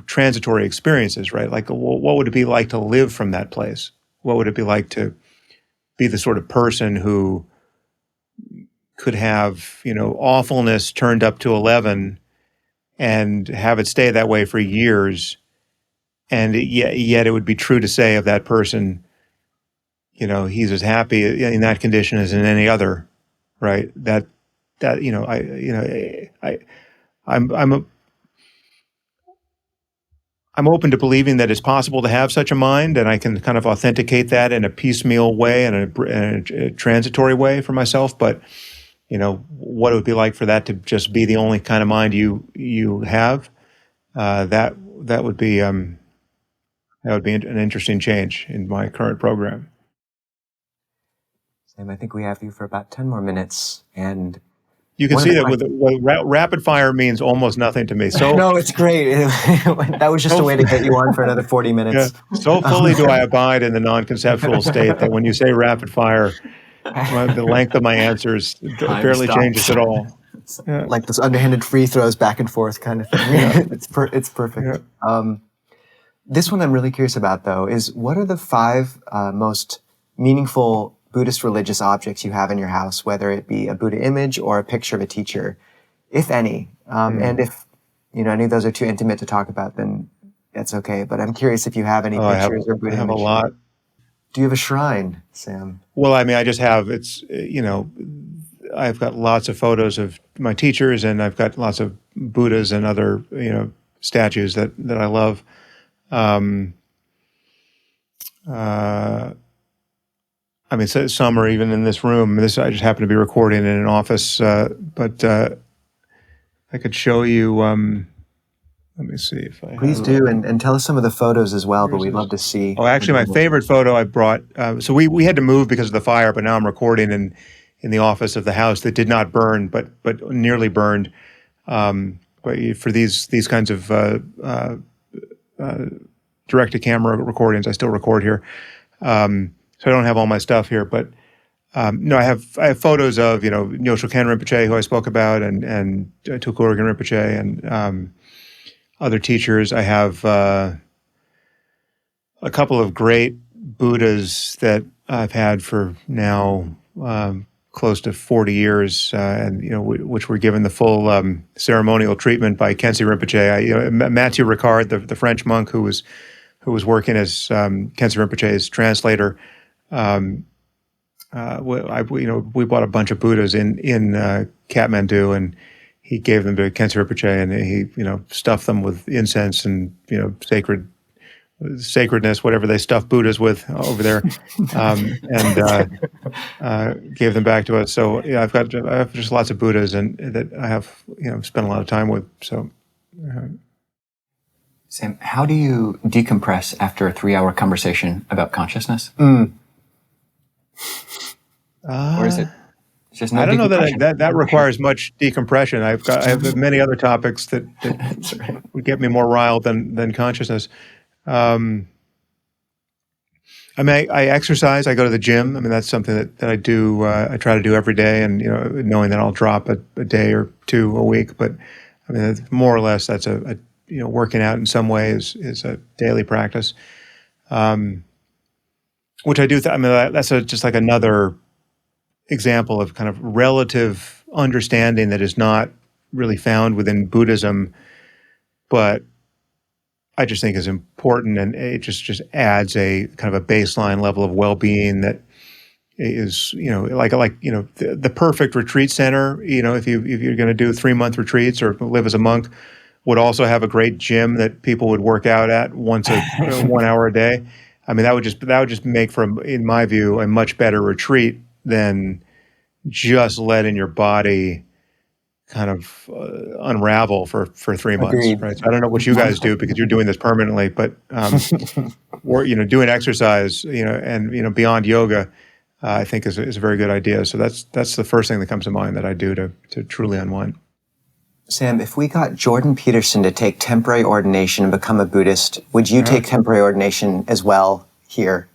transitory experiences, right? Like, what would it be like to live from that place? What would it be like to be the sort of person who could have, awfulness turned up to 11 and have it stay that way for years, and yet it would be true to say of that person, he's as happy in that condition as in any other, right? I'm open to believing that it's possible to have such a mind, and I can kind of authenticate that in a piecemeal way and a transitory way for myself. But what it would be like for that to just be the only kind of mind you have, that would be an interesting change in my current program.
Sam, I think we have you for about 10 more minutes, and
you can see that with rapid fire means almost nothing to me. So
no, it's great. That was just a way to get you on for another 40 minutes.
Yeah. So fully do I abide in the non-conceptual state that when you say rapid fire, the length of my answers barely changes at all.
Yeah. Like those underhanded free throws back and forth kind of thing. Yeah. It's perfect. Yeah. This one I'm really curious about, though, is what are the 5 most meaningful Buddhist religious objects you have in your house, whether it be a Buddha image or a picture of a teacher, if any? And if any of those are too intimate to talk about, then that's okay. But I'm curious if you have any pictures or Buddha images.
I have a lot.
Do you have a shrine, Sam?
Well, I just have, I've got lots of photos of my teachers, and I've got lots of Buddhas and other, statues that I love. Some are even in this room. I just happen to be recording in an office, but I could show you. Let me see if I.
Please do, and tell us some of the photos as well. But we'd love to see.
Oh, actually, my favorite photo I brought. So we had to move because of the fire, but now I'm recording in the office of the house that did not burn, but nearly burned. But for these kinds of direct-to-camera recordings, I still record here. So I don't have all my stuff here, but no, I have photos of Nyosho Ken Rinpoche, who I spoke about, and Tulku Urgyen Rinpoche, and other teachers. I have a couple of great Buddhas that I've had for now close to 40 years, and which were given the full ceremonial treatment by Khyentse Rinpoche. Mathieu Ricard, the French monk who was working as Khyentse Rinpoche's translator. We bought a bunch of Buddhas in Kathmandu, and he gave them to Khyentse Rinpoche, and he stuffed them with incense and sacredness, whatever they stuff Buddhas with over there, and gave them back to us. So I have just lots of Buddhas, and that I have spent a lot of time with. So.
Sam, how do you decompress after a 3-hour conversation about consciousness? Or is it just no?
I don't know that requires much decompression. I have many other topics that right. would get me more riled than consciousness. I exercise. I go to the gym. That's something that I do. I try to do every day, and knowing that I'll drop a day or two a week. But more or less, that's a working out in some way is a daily practice, which I do. That's just like another example of kind of relative understanding that is not really found within Buddhism, but I just think is important, and it just adds a kind of a baseline level of well-being that is the perfect retreat center. If you're going to do 3-month retreats or live as a monk, would also have a great gym that people would work out at once 1 hour a day. That would just make for, in my view, a much better retreat than just letting your body kind of unravel for 3 months.
Agreed.
Right? So I don't know what you guys do because you're doing this permanently, but doing exercise, and beyond yoga, I think is a very good idea. So that's the first thing that comes to mind that I do to truly unwind.
Sam, if we got Jordan Peterson to take temporary ordination and become a Buddhist, would you take temporary ordination as well here?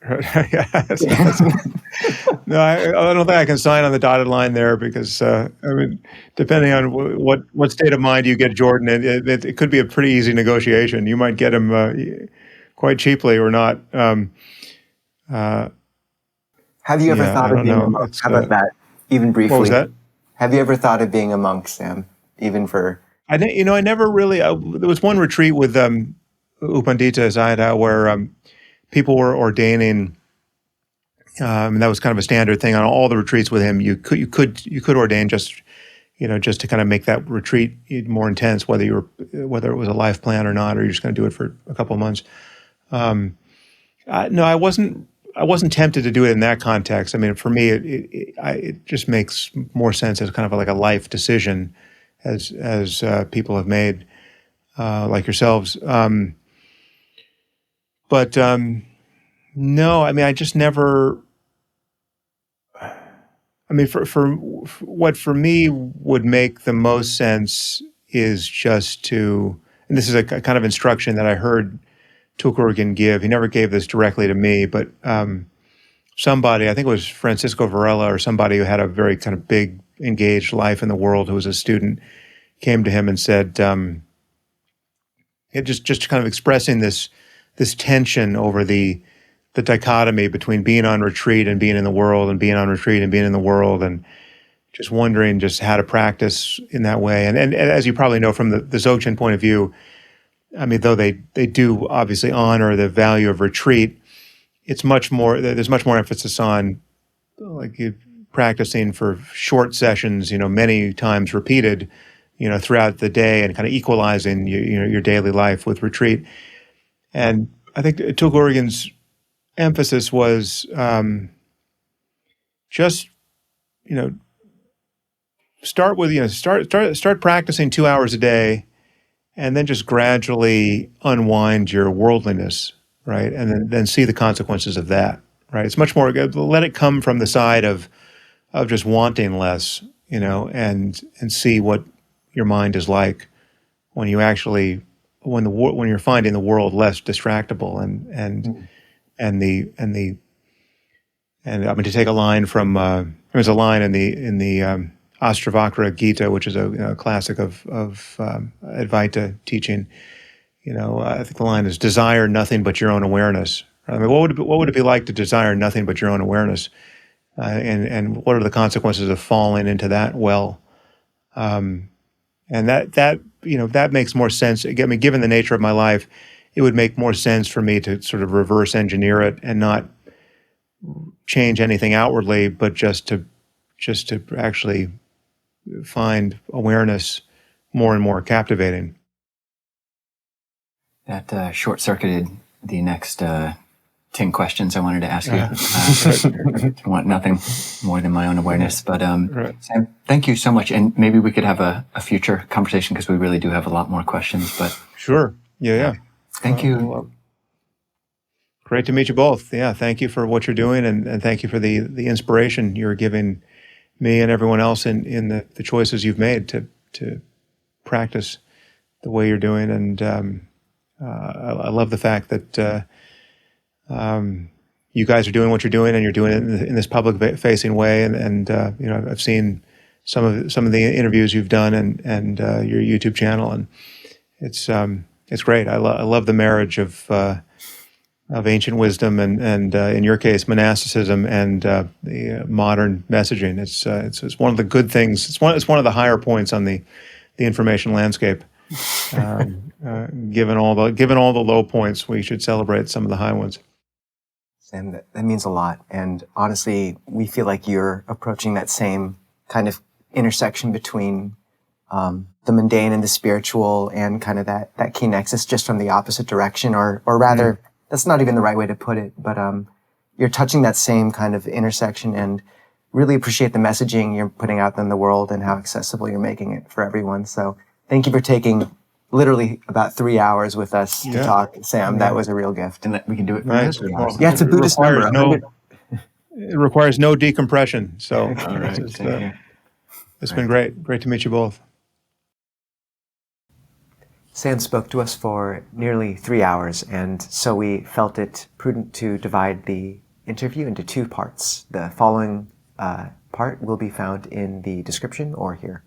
Yes. No, I don't think I can sign on the dotted line there because, depending on what state of mind you get Jordan in, it could be a pretty easy negotiation. You might get him quite cheaply or not.
Have you ever thought of being a monk? How about that? Even briefly.
What was that?
Have you ever thought of being a monk, Sam? Even for...
I never really, there was one retreat with Upandita Sayadaw where people were ordaining, and that was kind of a standard thing on all the retreats with him. You could ordain just to kind of make that retreat more intense, whether it was a life plan or not, or you're just going to do it for a couple of months. No, I wasn't tempted to do it in that context. I mean, for me, it just makes more sense as kind of like a life decision, as people have made, like yourselves. But no, I mean, I just never. I mean, for what for me would make the most sense is just to, and this is a kind of instruction that I heard Tulkurgan give. He never gave this directly to me, but somebody, I think it was Francisco Varela or somebody who had a very kind of big, engaged life in the world, who was a student, came to him and said, just kind of expressing this tension over the dichotomy between being on retreat and being in the world, and being on retreat and being in the world, and just wondering just how to practice in that way. And as you probably know from the Dzogchen point of view, I mean, though they do obviously honor the value of retreat, there's much more emphasis on like practicing for short sessions, many times repeated, throughout the day, and kind of equalizing your daily life with retreat. And I think Tulkurgan's emphasis was just start practicing 2 hours a day, and then just gradually unwind your worldliness, right? And then see the consequences of that, right? It's much more, let it come from the side of just wanting less, and see what your mind is like when you actually, when you're finding the world less distractible, and I mean, to take a line from, there's a line in the Ashravakra Gita, which is a classic of Advaita teaching. I think the line is, "Desire nothing but your own awareness." I mean, what would it be like to desire nothing but your own awareness? And what are the consequences of falling into that well? And that makes more sense. I mean, given the nature of my life, it would make more sense for me to sort of reverse engineer it and not change anything outwardly, but just to actually find awareness more and more captivating.
That short-circuited the next 10 questions I wanted to ask you. I want nothing more than my own awareness. But
Right.
Sam, thank you so much. And maybe we could have a future conversation, because we really do have a lot more questions. But
Sure. Yeah.
Thank you.
Great to meet you both. Yeah, thank you for what you're doing, and thank you for the inspiration you're giving me and everyone else in the choices you've made to practice the way you're doing. And I love the fact that you guys are doing what you're doing, and you're doing it in this public-facing way. And I've seen some of the interviews you've done, and your YouTube channel, and it's great. I love the marriage of ancient wisdom and in your case monasticism and the modern messaging. It's one of the good things. It's one of the higher points on the information landscape. Given all the low points, we should celebrate some of the high ones.
Sam, that means a lot. And honestly, we feel like you're approaching that same kind of intersection between the mundane and the spiritual, and kind of that key nexus, just from the opposite direction, or rather, that's not even the right way to put it, but you're touching that same kind of intersection, and really appreciate the messaging you're putting out in the world and how accessible you're making it for everyone. So thank you for taking literally about 3 hours with us to talk, Sam. That was a real gift.
And we can do it for
Nice.
3 hours.
Yeah, it's a Buddhist number.
It requires no decompression. So
All right.
It's been great. Great to meet you both.
Sam spoke to us for nearly 3 hours, and so we felt it prudent to divide the interview into 2 parts. The following part will be found in the description or here.